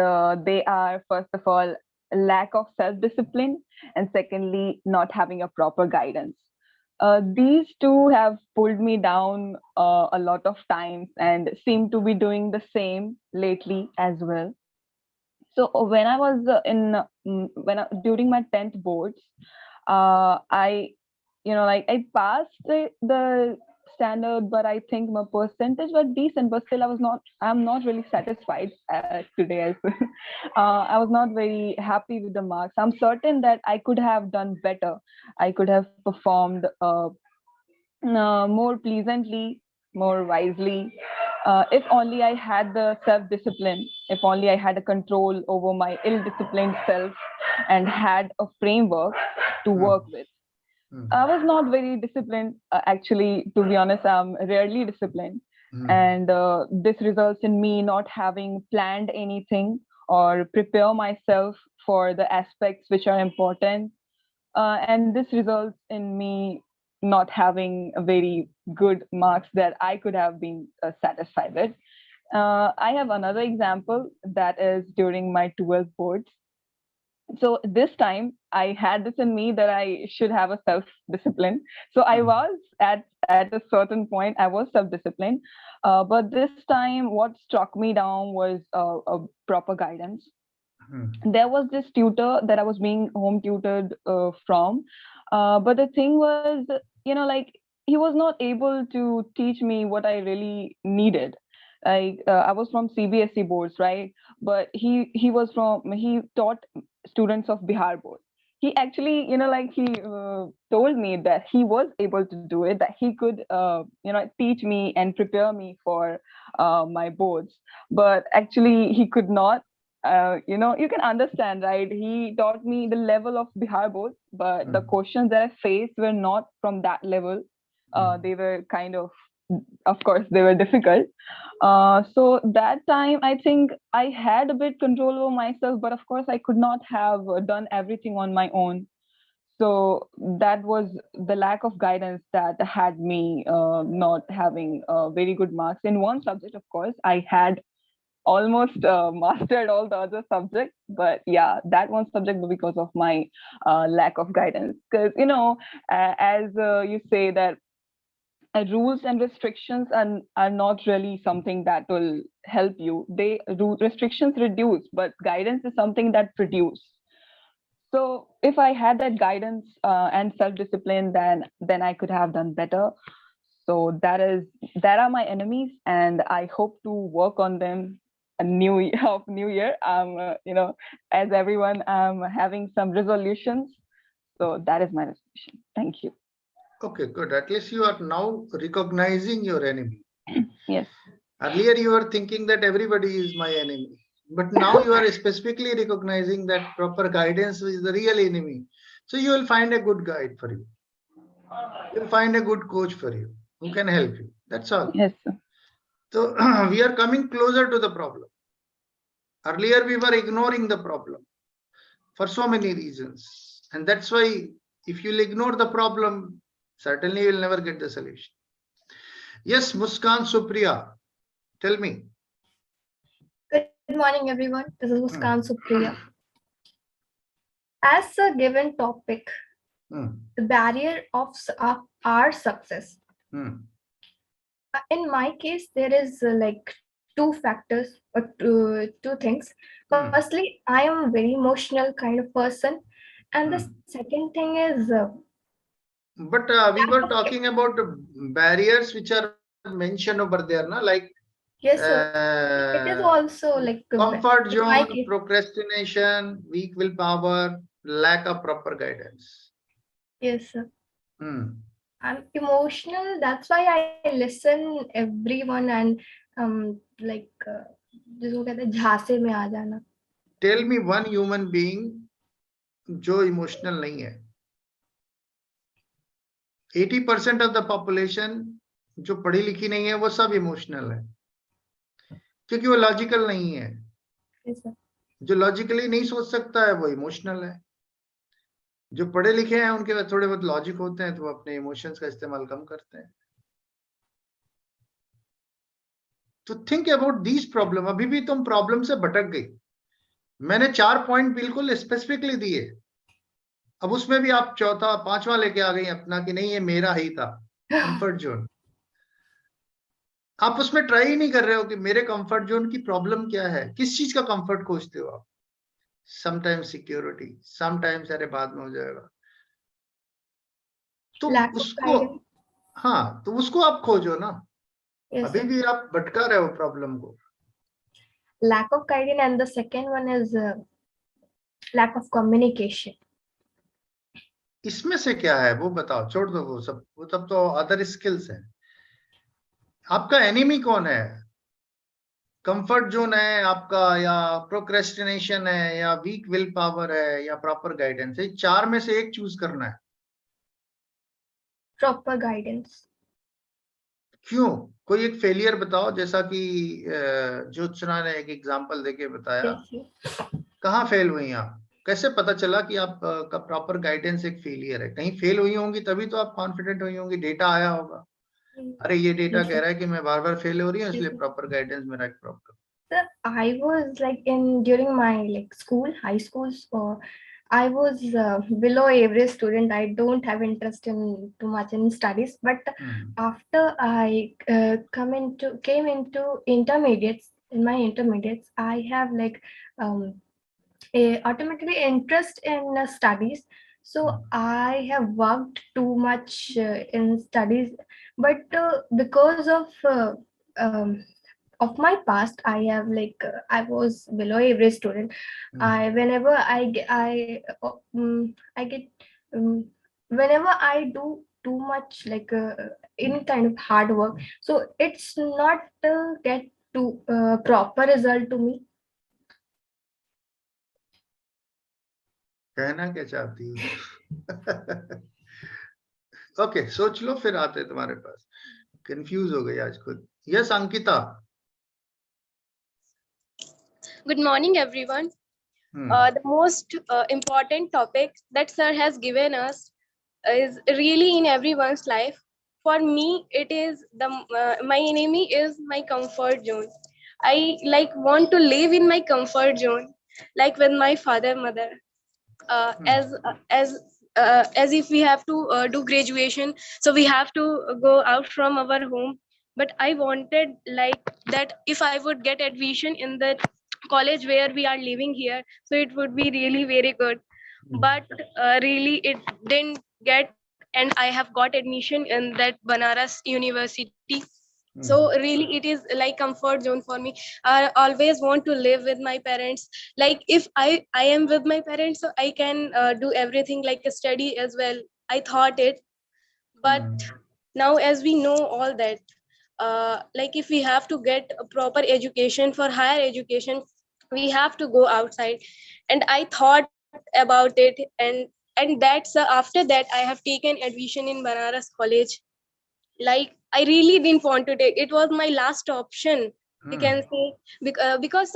S8: they are, first of all, lack of self-discipline, and secondly, not having a proper guidance. These two have pulled me down a lot of times and seem to be doing the same lately as well. So when I was during my 10th boards, I I passed the standard, but I think my percentage was decent, but still I'm not really satisfied today as well. I was not very happy with the marks. I'm certain that I could have done better. I could have performed more pleasantly, more wisely, if only I had the self-discipline, if only I had a control over my ill-disciplined self and had a framework to work with. I was not very disciplined. Actually, to be honest, I'm rarely disciplined. And this results in me not having planned anything or prepare myself for the aspects which are important. And this results in me not having a very good marks that I could have been satisfied with. I have another example that is during my 12th boards. So this time I had this in me that I should have a self-discipline. So I was at a certain point, I was self-disciplined. But this time what struck me down was a proper guidance. There was this tutor that I was being home tutored from. But the thing was, he was not able to teach me what I really needed. Like I was from CBSE boards, right? But he taught students of Bihar board. He actually, like he told me that he was able to do it, that he could, teach me and prepare me for my boards. But actually, he could not. You can understand, right? He taught me the level of Bihar board, but the questions that I faced were not from that level. They were kind of course, they were difficult. So that time, I think I had a bit control over myself, but of course, I could not have done everything on my own. So that was the lack of guidance that had me not having very good marks in one subject. Of course, I had almost mastered all the other subjects, but yeah, that one subject was because of my lack of guidance. Because as you say that rules and restrictions are not really something that will help you. Restrictions reduce, but guidance is something that produce. So if I had that guidance and self-discipline, then I could have done better. So that are my enemies, and I hope to work on them. A new year, as everyone, I'm having some resolutions. So that is my resolution. Thank you.
S1: Okay, good. At least you are now recognizing your enemy.
S8: Yes.
S1: Earlier, you were thinking that everybody is my enemy. But now you are specifically recognizing that proper guidance is the real enemy. So you will find a good guide for you. You'll find a good coach for you who can help you. That's all.
S8: Yes, sir.
S1: So we are coming closer to the problem. Earlier, we were ignoring the problem for so many reasons. And that's why if you'll ignore the problem, certainly you'll never get the solution. Yes, Muskan Supriya, tell me.
S4: Good morning, everyone. This is Muskan Supriya. As a given topic, the barrier of our success. In my case, there is like two factors or two things. Firstly, I am a very emotional kind of person. And the second thing is...
S1: But we were talking about barriers which are mentioned over there, na? Like
S4: yes, sir. It is also like
S1: comfort zone, procrastination, weak willpower, lack of proper guidance.
S4: Yes, sir. I'm emotional. That's why I listen everyone and like जिसको कहते हैं झांसे में आ जाना.
S1: Tell me one human being जो emotional नहीं है. 80% of the population जो पढ़ी लिखी नहीं है वो सब इमोशनल है, क्योंकि वो लॉजिकल नहीं है. जो लॉजिकली नहीं सोच सकता है वो इमोशनल है. जो पढ़े लिखे हैं उनके थोड़े बहुत लॉजिक होते हैं तो वो अपने इमोशंस का इस्तेमाल कम करते हैं. तो थिंक अबाउट दिस प्रॉब्लम. अभी भी तुम प्रॉब्लम से भटक गई. मैंने 4 पॉइंट बिल्कुल स्पेसिफिकली दिए. अब उसमें भी आप चौथा पांचवा लेके आ गई अपना कि नहीं ये मेरा ही था, कंफर्ट जोन. आप उसमें ट्राई ही नहीं कर रहे हो कि मेरे कंफर्ट जोन की प्रॉब्लम क्या है. किस चीज का कंफर्ट खोजते हो आप? समटाइम्स सिक्योरिटी, समटाइम्स अरे बाद में हो जाएगा. तो उसको तो उसको आप खोजो ना. अभी भी आप भटका रहे हो प्रॉब्लम को.
S4: Lack of guidance, and the second one is lack of communication.
S1: इसमें से क्या है वो बताओ. छोड़ दो वो सब तो अदर स्किल्स है. आपका एनिमी कौन है? कंफर्ट जोन है आपका, या प्रोक्रेस्टिनेशन है, या वीक विल पावर है, या प्रॉपर गाइडेंस है? 4 में से एक चूज करना है.
S4: Proper guidance.
S1: क्यों? कोई एक फेलियर बताओ, जैसा कि ज्योत्सना ने एक एग्जांपल देके बताया. कहाँ फेल हुई आप? कैसे पता चला कि आप का प्रॉपर गाइडेंस एक फेलियर है? कहीं फेल हुई होंगी तभी तो आप कॉन्फिडेंट हुई होंगी. डेटा आया होगा, अरे ये डेटा कह रहा है कि मैं बार बार फेल हो रही हूँ, इसलिए प्रॉपर गाइडेंस मेरा एक problem.
S4: Sir, I was like during my school, high school, I was below average student. I don't have interest in too much in studies. But after I came into intermediates, in my intermediates, I have like automatically interest in studies. So I have worked too much in studies, but because of of my past, I have I was below average student. I whenever I get I get um, whenever I do too much any kind of hard work, so it's not get to proper result to me.
S1: कहना क्या चाहती हूँ? Okay, सोच लो फिर आते तुम्हारे पास. Confuse हो गई आज खुद. Yes Ankita.
S5: Good morning, everyone. The most important topic that sir has given us is really in everyone's life. For me, it is my enemy is my comfort zone. I want to live in my comfort zone, like with my father, mother. As if we have to do graduation, so we have to go out from our home. But I wanted like that if I would get admission in the college where we are living here, so it would be really very good. But really it didn't get, and I have got admission in that Banaras University. So really it is like comfort zone for me. I always want to live with my parents. Like if I am with my parents, so I can do everything like a study as well. I thought it, but now as we know all that, like if we have to get a proper education for higher education, we have to go outside. And I thought about it, and that's after that I have taken admission in Banaras College. Like I really didn't want to take, it was my last option, you can say, because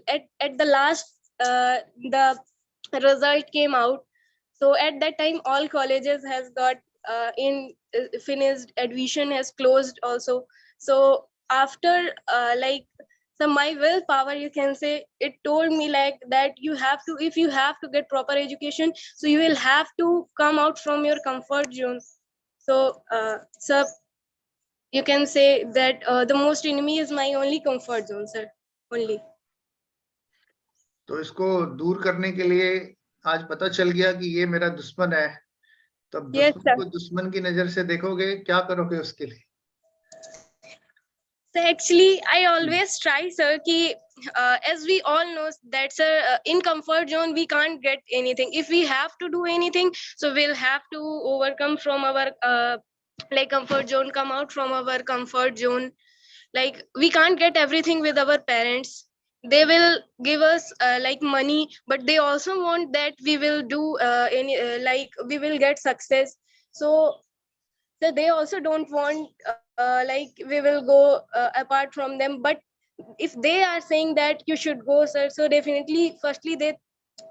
S5: at the last the result came out. So at that time all colleges has got in finished, admission has closed also. So after so my willpower, you can say, it told me like that you have to, if you have to get proper education, so you will have to come out from your comfort zone. So you can say that the most enemy is my only comfort zone, sir. Only.
S1: तो इसको दूर करने के लिए आज पता चल गया कि ये मेरा दुश्मन है. तब
S5: Yes,
S1: दुश्मन
S5: sir.
S1: को दुश्मन की नजर से देखोगे, क्या करोगे उसके लिए?
S5: So actually, I always try, sir, ki, as we all know that, sir, in comfort zone, we can't get anything. If we have to do anything, so we'll have to overcome from our comfort zone, come out from our comfort zone. Like we can't get everything with our parents. They will give us like money, but they also want that we will do we will get success. So they also don't want like we will go apart from them. But if they are saying that you should go, sir, so definitely firstly they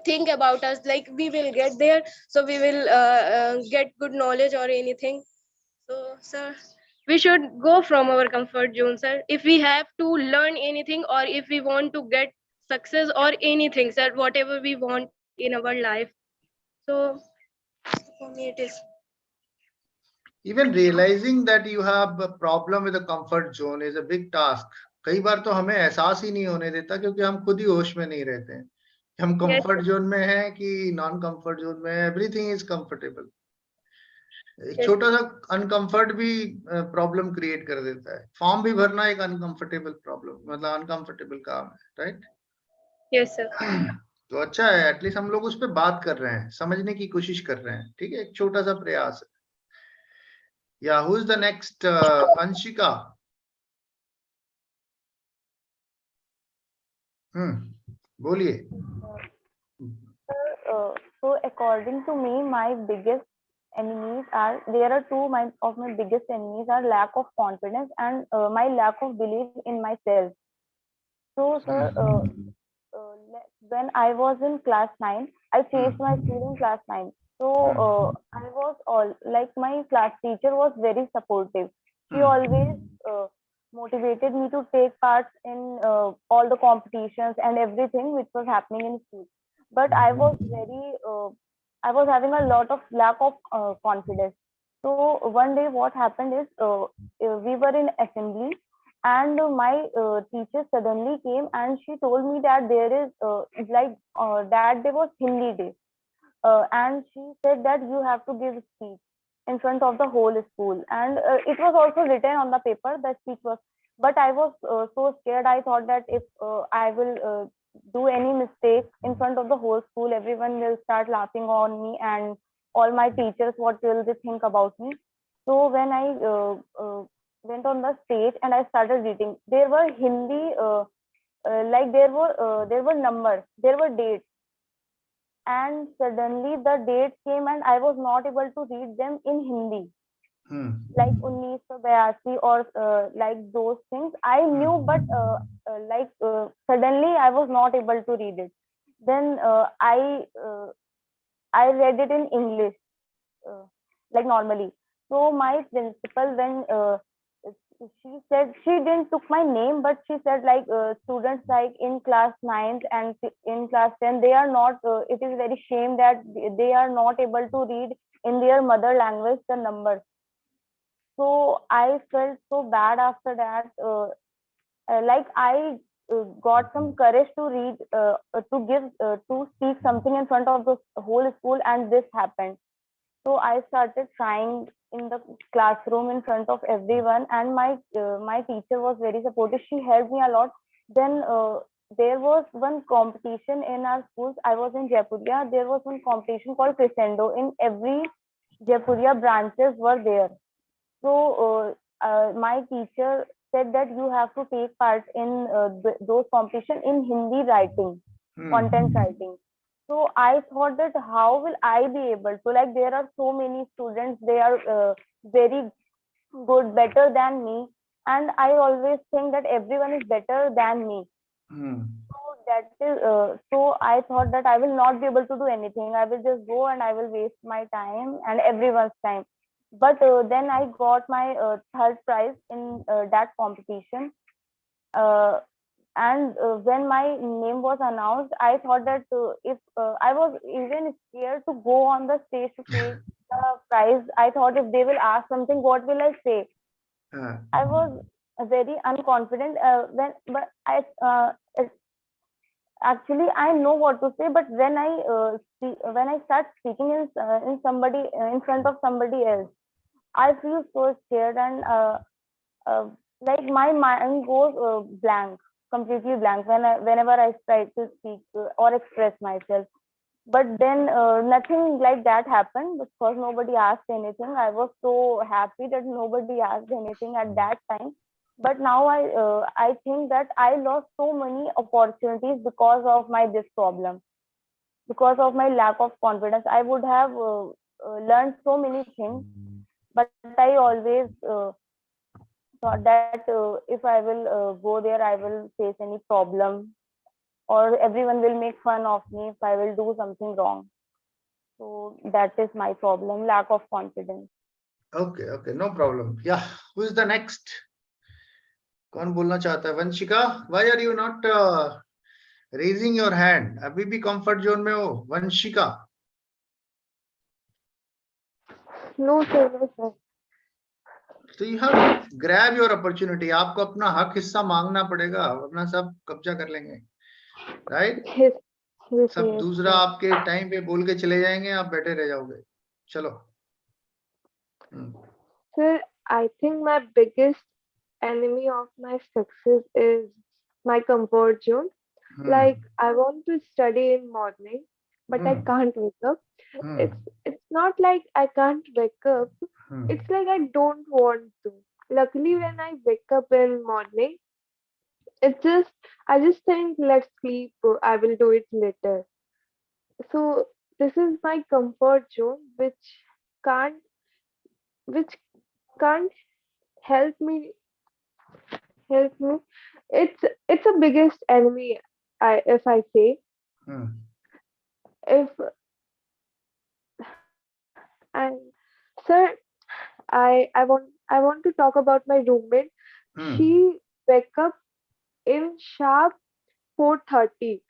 S5: think about us, like we will get there, so we will get good knowledge or anything. So sir, we should go from our comfort zone, sir, if we have to learn anything, or if we want to get success or anything, sir, whatever we want in our life. So for me it is.
S1: Even realizing that you have a problem with the comfort zone is a big task. कई बार तो हमें एहसास ही नहीं होने देता क्योंकि हम खुद ही होश में नहीं रहते हैं. हम कंफर्ट जोन में हैं कि नॉन कंफर्ट जोन में. Everything is comfortable. एक छोटा सा अनकंफर्ट भी प्रॉब्लम क्रिएट कर देता है. फॉर्म भी भरना एक अनकंफर्टेबल प्रॉब्लम, मतलब अनकंफर्टेबल काम है, राइट?
S5: Yes sir.
S1: तो अच्छा है, एटलीस्ट हम लोग उस पर बात कर रहे हैं, समझने की कोशिश कर रहे हैं. ठीक है, एक छोटा सा प्रयास है. Yeah, who's the next? Anshika. बोलिए.
S2: So according to me, my biggest enemies are, there are two of my biggest enemies are lack of confidence and my lack of belief in myself. So sir, when I was in class 9, I chased my school in class 9. So I was all like, my class teacher was very supportive. She always motivated me to take part in all the competitions and everything which was happening in school. But I was having a lot of lack of confidence. So one day what happened is, we were in assembly, and my teacher suddenly came and she told me that there is that day was Hindi day. And she said that you have to give speech in front of the whole school, and it was also written on the paper. The speech was But I was so scared. I thought that if I will do any mistake in front of the whole school, everyone will start laughing on me, and all my teachers, what will they think about me? So when I went on the stage and I started reading, there were Hindi, like there were numbers, there were dates, and suddenly the dates came, and I was not able to read them in Hindi, like 1982 or like those things. I knew, but suddenly I was not able to read it. Then I read it in English, uh, like normally. So my principal, when she said, she didn't took my name, but she said like students like in class 9th and in class 10, they are not. It is very shame that they are not able to read in their mother language the numbers. So I felt so bad after that. Like I got some courage to read, to speak something in front of the whole school, and this happened. So I started trying in the classroom in front of everyone, and my teacher was very supportive. She helped me a lot. Then there was one competition in our schools. I was in Jaipuria. There was one competition called Crescendo. In every Jaipuria branches were there. So my teacher said that you have to take part in those competition in Hindi writing, content writing. So I thought that how will I be able to, like there are so many students, they are very good, better than me, and I always think that everyone is better than me. So that is so I thought that I will not be able to do anything. I will just go and I will waste my time and everyone's time. But then I got my third prize in that competition. Uh, and when my name was announced, I thought that if I was even scared to go on the stage to take the prize. I thought if they will ask something, what will I say? I was very unconfident but actually I know what to say, but when when I start speaking in somebody in front of somebody else, I feel so scared, and uh, like my mind goes blank, completely blank whenever I try to speak or express myself. But then nothing like that happened because nobody asked anything. I was so happy that nobody asked anything at that time. But now I think that I lost so many opportunities because of my this problem, because of my lack of confidence. I would have learned so many things, but I always thought that if I will go there, I will face any problem, or everyone will make fun of me if I will do something wrong. So that is my problem, lack of confidence.
S1: Okay, okay, no problem. Yeah, who is the next? कौन बोलना चाहता है? Vanshika, why are you not raising your hand? अभी भी comfort zone में हो, Vanshika?
S6: No, sir, no, sir.
S1: So you have to grab your opportunity. आपको अपना हक हिस्सा मांगना पड़ेगा, वरना सब कब्जा कर लेंगे, right?
S6: Yes, yes,
S1: सब
S6: yes,
S1: दूसरा
S6: sir.
S1: आपके टाइम पे बोल के चले जाएंगे, आप बैठे रह जाओगे. चलो.
S6: Sir, I think my biggest enemy of my success is my comfort zone. Like I want to study in morning, but I can't wake up. It's not like I can't wake up. It's like I don't want to. Luckily, when I wake up in morning, I just think let's sleep. I will do it later. So this is my comfort zone, can't which can't help me help me. It's a biggest enemy. If I say if and sir, I want to talk about my roommate. She wake up in sharp 4:30.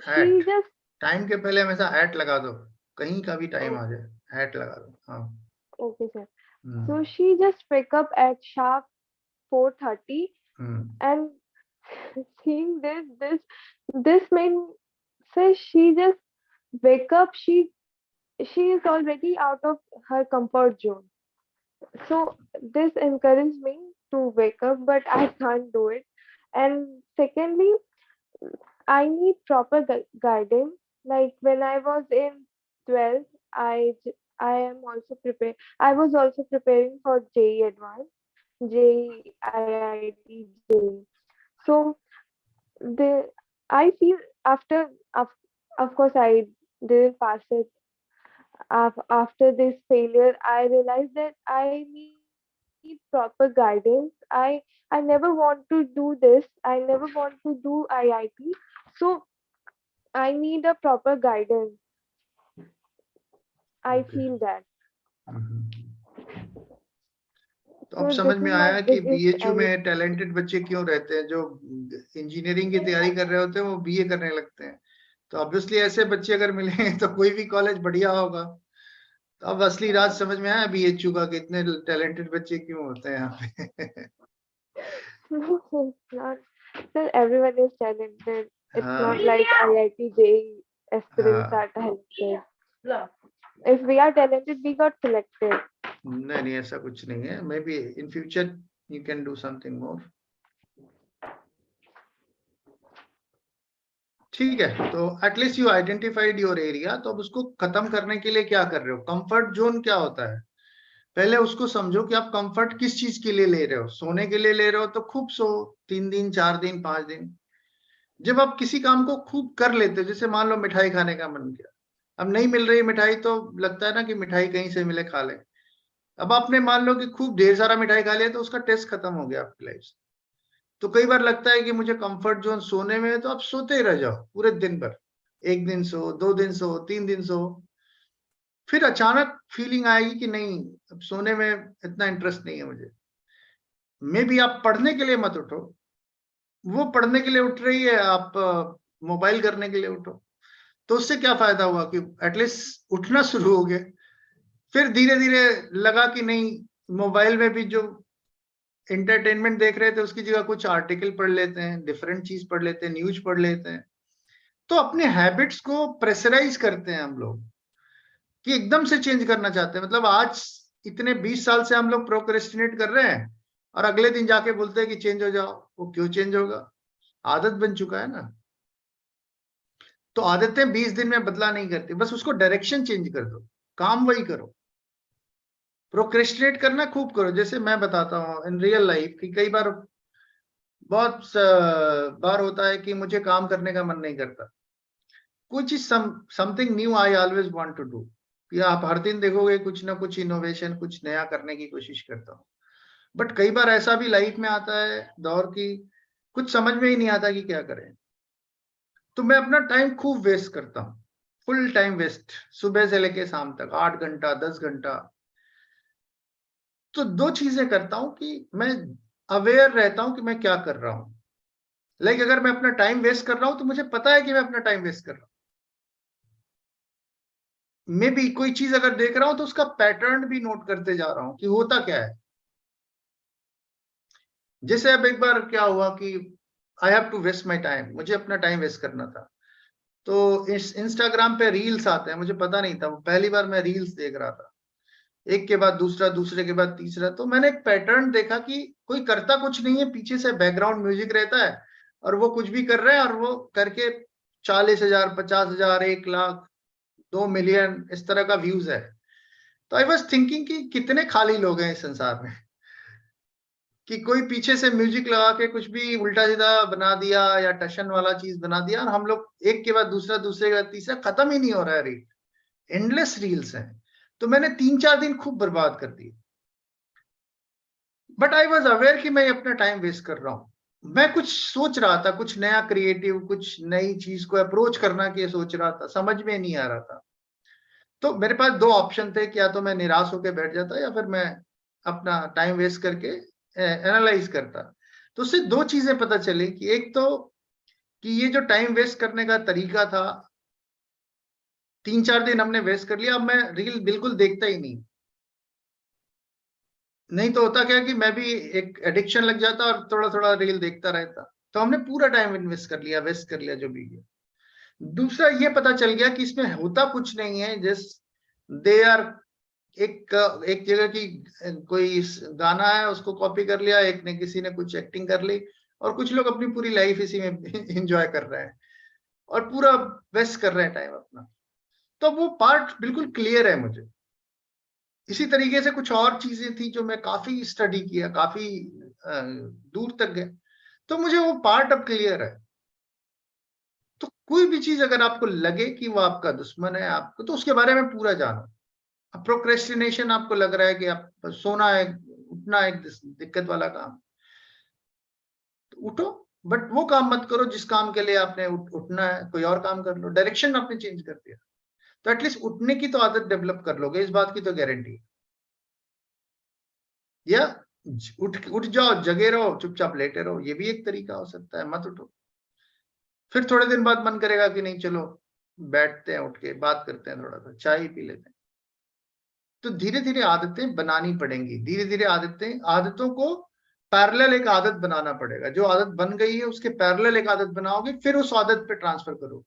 S6: She just
S1: time के पहले हमेशा hat लगा दो, कहीं का भी time आ जाए, hat लगा दो. हाँ.
S6: Okay, sir. So she just wake up at sharp 4:30, and seeing this means says she just wake up. She is already out of her comfort zone. So this encouraged me to wake up, but I can't do it. And secondly, I need proper guidance. Like when I was in 12th, I am also prepared. I was also preparing for JEE Advanced, JEE, IIT, JEE. So the I feel after of course I didn't pass it. After this failure, I realized that I need proper guidance. I never want to do this. I never want to do IIT. So I need a proper guidance. I
S1: Okay.
S6: feel that.
S1: तो अब
S6: So
S1: समझ
S6: this
S1: में
S6: is my
S1: आया कि
S6: biggest
S1: BHU में talented बच्चे क्यों रहते हैं, जो इंजीनियरिंग की तैयारी कर रहे होते हैं वो बीए करने लगते हैं। तो ऑब्वियसली ऐसे बच्चे अगर मिले तो कोई भी कॉलेज बढ़िया होगा। तो अब असली राज समझ में आया बीएचयू का, कि इतने टैलेंटेड बच्चे क्यों होते हैं यहाँ पे।
S6: No, it's not. Sir, everyone is talented. It's
S1: हाँ,
S6: not like IIT JEE aspirants
S1: हाँ,
S6: are talented. If we are talented, we got selected.
S1: नहीं ऐसा कुछ नहीं है। May be in future you can do something more. ठीक है, तो at least you identified your area. तो अब उसको खत्म करने के लिए क्या कर रहे हो? कंफर्ट जोन क्या होता है, पहले उसको समझो कि आप कंफर्ट किस चीज के लिए ले रहे हो। सोने के लिए ले रहे हो तो खूब सो, 3 दिन 4 दिन 5 दिन। जब आप किसी काम को खूब कर लेते हो, जैसे मान लो मिठाई खाने का मन किया, अब नहीं मिल रही मिठाई तो लगता है ना कि मिठाई कहीं से मिले खा ले। अब आपने मान लो कि खूब ढेर सारा मिठाई खा लिया तो उसका टेस्ट खत्म हो गया आपकी लाइफ से। तो कई बार लगता है कि मुझे कंफर्ट जोन सोने में है, तो आप सोते ही रह जाओ पूरे दिन भर। 1 दिन सो, 2 दिन सो, 3 दिन सो, फिर अचानक फीलिंग आएगी कि नहीं अब सोने में इतना इंटरेस्ट नहीं है मुझे। मे बी आप पढ़ने के लिए मत उठो, वो पढ़ने के लिए उठ रही है, आप मोबाइल करने के लिए उठो। तो उससे क्या फायदा हुआ कि एटलीस्ट उठना शुरू हो गए। फिर धीरे धीरे लगा कि नहीं, मोबाइल में भी जो एंटरटेनमेंट देख रहे थे उसकी जगह कुछ आर्टिकल पढ़ लेते हैं, डिफरेंट चीज पढ़ लेते हैं, न्यूज पढ़ लेते हैं। तो अपने हैबिट्स को प्रेशराइज करते हैं हम लोग कि एकदम से चेंज करना चाहते हैं। मतलब आज इतने 20 साल से हम लोग प्रोक्रेस्टिनेट कर रहे हैं और अगले दिन जाके बोलते हैं कि चेंज हो जाओ। वो क्यों चेंज होगा? आदत बन चुका है ना। तो आदतें 20 दिन में बदला नहीं करती, बस उसको डायरेक्शन चेंज कर दो, काम वही करो। प्रोक्रेस्टिनेट करना खूब करो। जैसे मैं बताता हूँ इन रियल लाइफ कि कई बार बहुत बार होता है कि मुझे काम करने का मन नहीं करता। कुछ something new I always want to do, कि आप हर दिन देखोगे कुछ ना कुछ इनोवेशन, कुछ नया करने की कोशिश करता हूँ। बट कई बार ऐसा भी लाइफ में आता है दौर की कुछ समझ में ही नहीं आता कि क्या करें। तो मैं अपना टाइम खूब वेस्ट करता हूँ, फुल टाइम वेस्ट, सुबह से लेके शाम तक 8 घंटा 10 घंटा। तो 2 चीजें करता हूँ कि मैं अवेयर रहता हूँ कि मैं क्या कर रहा हूँ। लाइक अगर मैं अपना टाइम वेस्ट कर रहा हूँ तो मुझे पता है कि मैं अपना टाइम वेस्ट कर रहा हूँ। मे बी कोई चीज अगर देख रहा हूं तो उसका पैटर्न भी नोट करते जा रहा हूं कि होता क्या है। जैसे अब एक बार क्या हुआ कि I have to waste my time, मुझे अपना टाइम वेस्ट करना था। तो इंस्टाग्राम पे रील्स आते हैं, मुझे पता नहीं था, पहली बार मैं रील्स देख रहा था, एक के बाद दूसरा, दूसरे के बाद तीसरा। तो मैंने एक पैटर्न देखा कि कोई करता कुछ नहीं है, पीछे से बैकग्राउंड म्यूजिक रहता है और वो कुछ भी कर रहे हैं और वो करके 40,000 50,000 1 लाख 2 मिलियन इस तरह का व्यूज है। तो आई वॉज थिंकिंग कि कितने खाली लोग हैं इस संसार में कि कोई पीछे से म्यूजिक लगा के कुछ भी उल्टा सीधा बना दिया या टशन वाला चीज बना दिया, और हम लोग एक के बाद दूसरा, दूसरे के बाद तीसरा, खत्म ही नहीं हो रहा है रील, एंडलेस रील्स हैं। तो मैंने 3-4 दिन खूब बर्बाद कर दिए। बट आई वॉज अवेयर कि मैं अपना टाइम वेस्ट कर रहा हूं। मैं कुछ सोच रहा था, कुछ नया क्रिएटिव, कुछ नई चीज को अप्रोच करना के सोच रहा था, समझ में नहीं आ रहा था। तो मेरे पास 2 ऑप्शन थे कि या तो मैं निराश होकर बैठ जाता या फिर मैं अपना टाइम वेस्ट करके एनालाइज करता। तो उससे 2 चीजें पता चली कि एक तो कि ये जो टाइम वेस्ट करने का तरीका था, 3-4 दिन हमने वेस्ट कर लिया, अब मैं रील बिल्कुल देखता ही नहीं। नहीं तो होता क्या कि मैं भी एक एडिक्शन लग जाता और थोड़ा थोड़ा रील देखता रहता। तो हमने पूरा टाइम इन्वेस्ट कर लिया, वेस्ट कर लिया जो भी है। दूसरा ये पता चल गया कि इसमें होता कुछ नहीं है, जस्ट दे आर एक जगह की कोई गाना है उसको कॉपी कर लिया, एक ने किसी ने कुछ एक्टिंग कर ली, और कुछ लोग अपनी पूरी लाइफ इसी में एंजॉय कर रहे हैं और पूरा वेस्ट कर रहे हैं टाइम अपना। तो वो पार्ट बिल्कुल क्लियर है मुझे। इसी तरीके से कुछ और चीजें थी जो मैं काफी स्टडी किया, काफी दूर तक गए, तो मुझे वो पार्ट अब क्लियर है। तो कोई भी चीज अगर आपको लगे कि वो आपका दुश्मन है आपको, तो उसके बारे में पूरा जानो। अब प्रोक्रेस्टिनेशन आपको लग रहा है कि आप सोना है, उठना एक दिक्कत वाला काम, तो उठो, बट वो काम मत करो जिस काम के लिए आपने उठना है, कोई और काम कर लो। डायरेक्शन आपने चेंज कर दिया, तो एटलीस्ट उठने की तो आदत डेवलप कर लोगे, इस बात की तो गारंटी है। या उठ जाओ, जगे रहो, चुपचाप लेटे रहो, ये भी एक तरीका हो सकता है। मत उठो, फिर थोड़े दिन बाद मन करेगा कि नहीं चलो बैठते हैं, उठ के बात करते हैं, थोड़ा सा चाय ही पी लेते हैं। तो धीरे धीरे आदतें बनानी पड़ेंगी, धीरे धीरे आदतों को पैरेलल एक आदत बनाना पड़ेगा। जो आदत बन गई है उसके पैरेलल एक आदत बनाओगे, फिर उस आदत पे ट्रांसफर करोगे।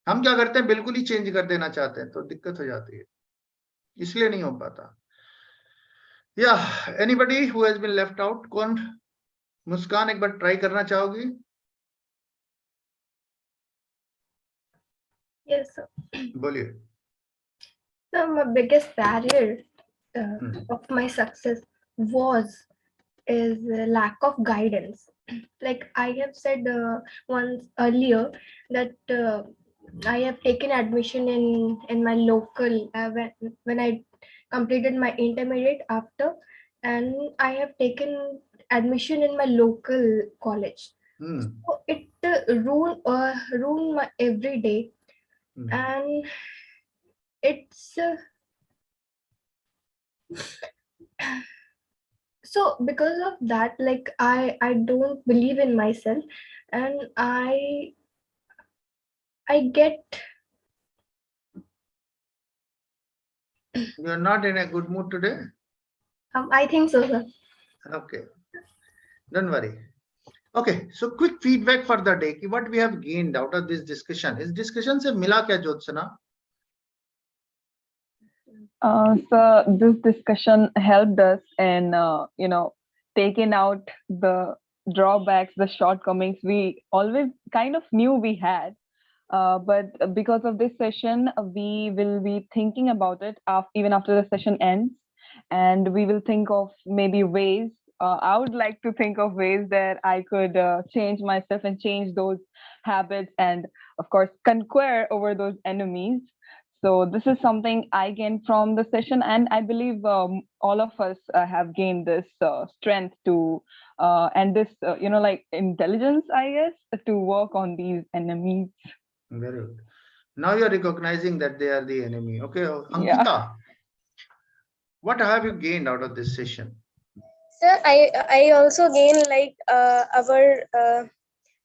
S1: हम क्या करते हैं, बिल्कुल ही चेंज कर देना चाहते हैं, तो दिक्कत हो जाती है, इसलिए नहीं हो पाता। या anybody who has been left out? कौन? मुस्कान, एक बार ट्राई करना चाहोगी?
S4: Yes, sir.
S1: बोलिए।
S4: So my biggest barrier
S1: Hmm.
S4: of my success is lack of guidance. Like I have said once earlier that I have taken admission in my local when I completed my intermediate after, and I have taken admission in my local college.
S1: Hmm.
S4: So it ruined my every day,
S1: Hmm.
S4: and it's so because of that, like I don't believe in myself, and I get
S1: You are not in a good mood today?
S4: I think so, sir.
S1: Okay, don't worry. Okay, so quick feedback for the day कि what we have gained out of this discussion. इस discussion से मिला क्या Jyotsna?
S8: So this discussion helped us in, taking out the drawbacks, the shortcomings we always kind of knew we had. But because of this session, we will be thinking about it even after the session ends, and we will think of maybe ways. I would like to think of ways that I could change myself and change those habits, and of course, conquer over those enemies. So this is something I gained from the session, and I believe all of us have gained this strength to and this like intelligence, I guess, to work on these enemies.
S1: Very good. Now you are recognizing that they are the enemy. Okay,
S8: Yeah.
S1: Ankita, what have you gained out of this session?
S5: Sir, I also gain like our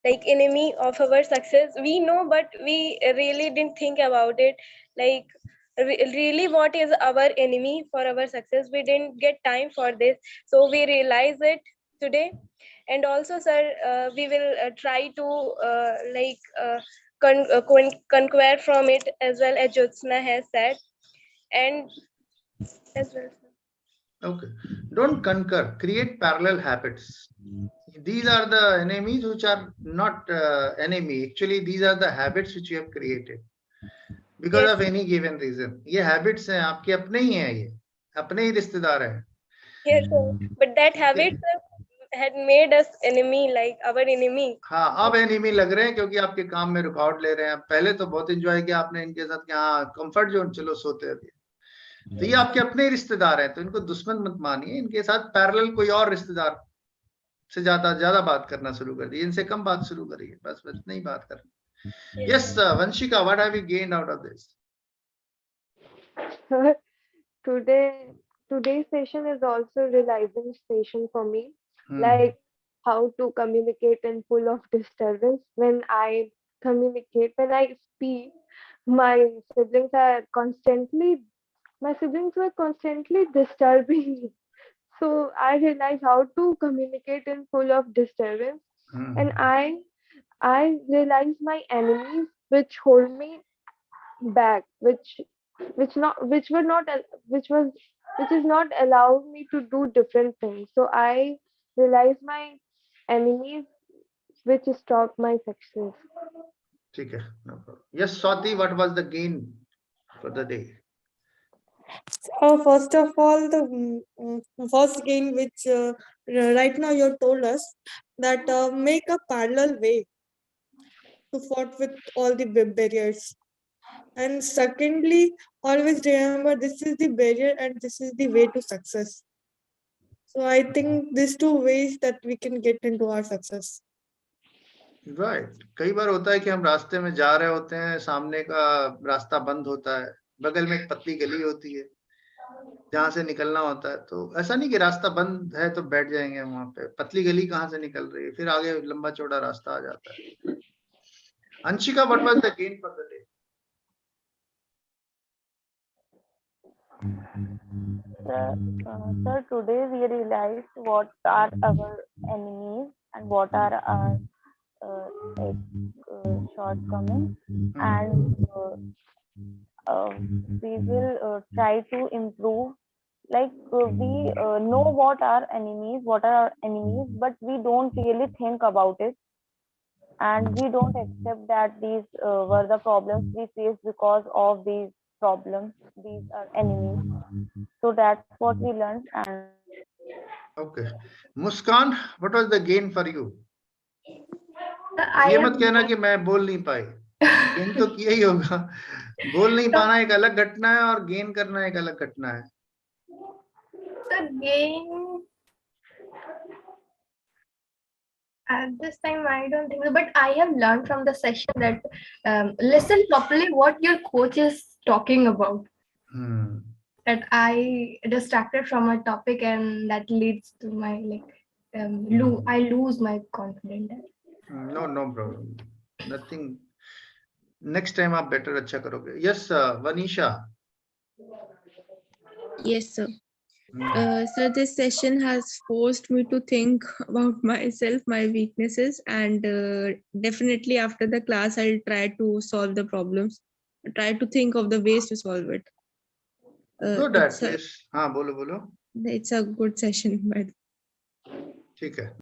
S5: like enemy of our success. We know, but we really didn't think about it. Like really, what is our enemy for our success? We didn't get time for this, so we realize it today. And also, sir, we will try to conquer from it as well as Jyotsna has said, and as well.
S1: Okay, don't conquer, create parallel habits. These are the enemies which are not enemy. Actually, these are the habits which you have created because
S5: Yes.
S1: of any given reason. ये habits हैं, आपके अपने ही हैं, ये अपने ही रिश्तेदार हैं.
S5: Yes, sir. But that habit had made us enemy, like our enemy.
S1: हाँ, अब एनिमी लग रहे हैं क्योंकि आपके काम में रुकावट ले रहे हैं. पहले तो बहुत एंजॉय किया आपने इनके साथ कि हाँ कंफर्ट जोन, चलो सोते हैं. तो ये आपके अपने ही रिश्तेदार हैं, तो इनको दुश्मन मत मानिए. इनके साथ पैरेलल कोई और रिश्तेदार से ज्यादा बात करना शुरू कर दी, इनसे कम बात शुरू करिए. बस नहीं बात करनी. Yes, Vanshika, what have you gained out of this?
S6: Today's session is also realizing station for me, like how to communicate in full of disturbance. When I communicate, when I speak, my siblings were constantly disturbing me. So I realized how to communicate in full of disturbance, and I realized my enemies which hold me back, which which is not allowing me to do different things. So I realized my enemies, which stopped my success.
S1: ठीक है, no problem. Yes, Swati, what was the gain for the day?
S3: First of all, the first gain which right now you told us that make a parallel way to fight with all the barriers. And secondly, always remember this is the barrier and this is the way to success. So I think these two ways that we can get into our success.
S1: Right. कई बार होता है कि हम रास्ते में जा रहे होते हैं, सामने का रास्ता बंद होता है, बगल में एक पतली गली होती है जहां से निकलना होता है, तो ऐसा नहीं कि रास्ता बंद है तो बैठ जाएंगे वहां पे, पतली गली कहाँ से निकल रही है, फिर आगे लंबा चौड़ा रास्ता आ जाता है. Anshika, what was the gain for the day?
S2: Sir, today we realized what are our enemies and what are our shortcomings, and we will try to improve. Like we know what are our enemies, but we don't really think about it, and we don't accept that these were the problems we faced because of these problems. These are enemies. So that's what we learned. And
S1: Okay. Muskan, what was the gain for you?
S4: I
S1: ये
S4: am
S1: मत कहना कि मैं बोल नहीं पाई, gain तो किया ही होगा. बोल नहीं पाना एक अलग घटना है और गेन करना एक अलग घटना है.
S4: the gain at this time. I don't think so, but I have learned from the session that listen properly what your coach is talking about. That I distracted from a topic and that leads to my I lose my confidence.
S1: No, no problem. Nothing. Next time आप better अच्छा करोगे. Yes, Vanisha.
S7: Yes, sir. Sir, this session has forced me to think about myself, my weaknesses, and definitely after the class, I'll try to solve the problems. Try to think of the ways to solve it.
S1: Good at least. हाँ बोलो बोलो.
S7: It's a good session, but
S1: ठीक है.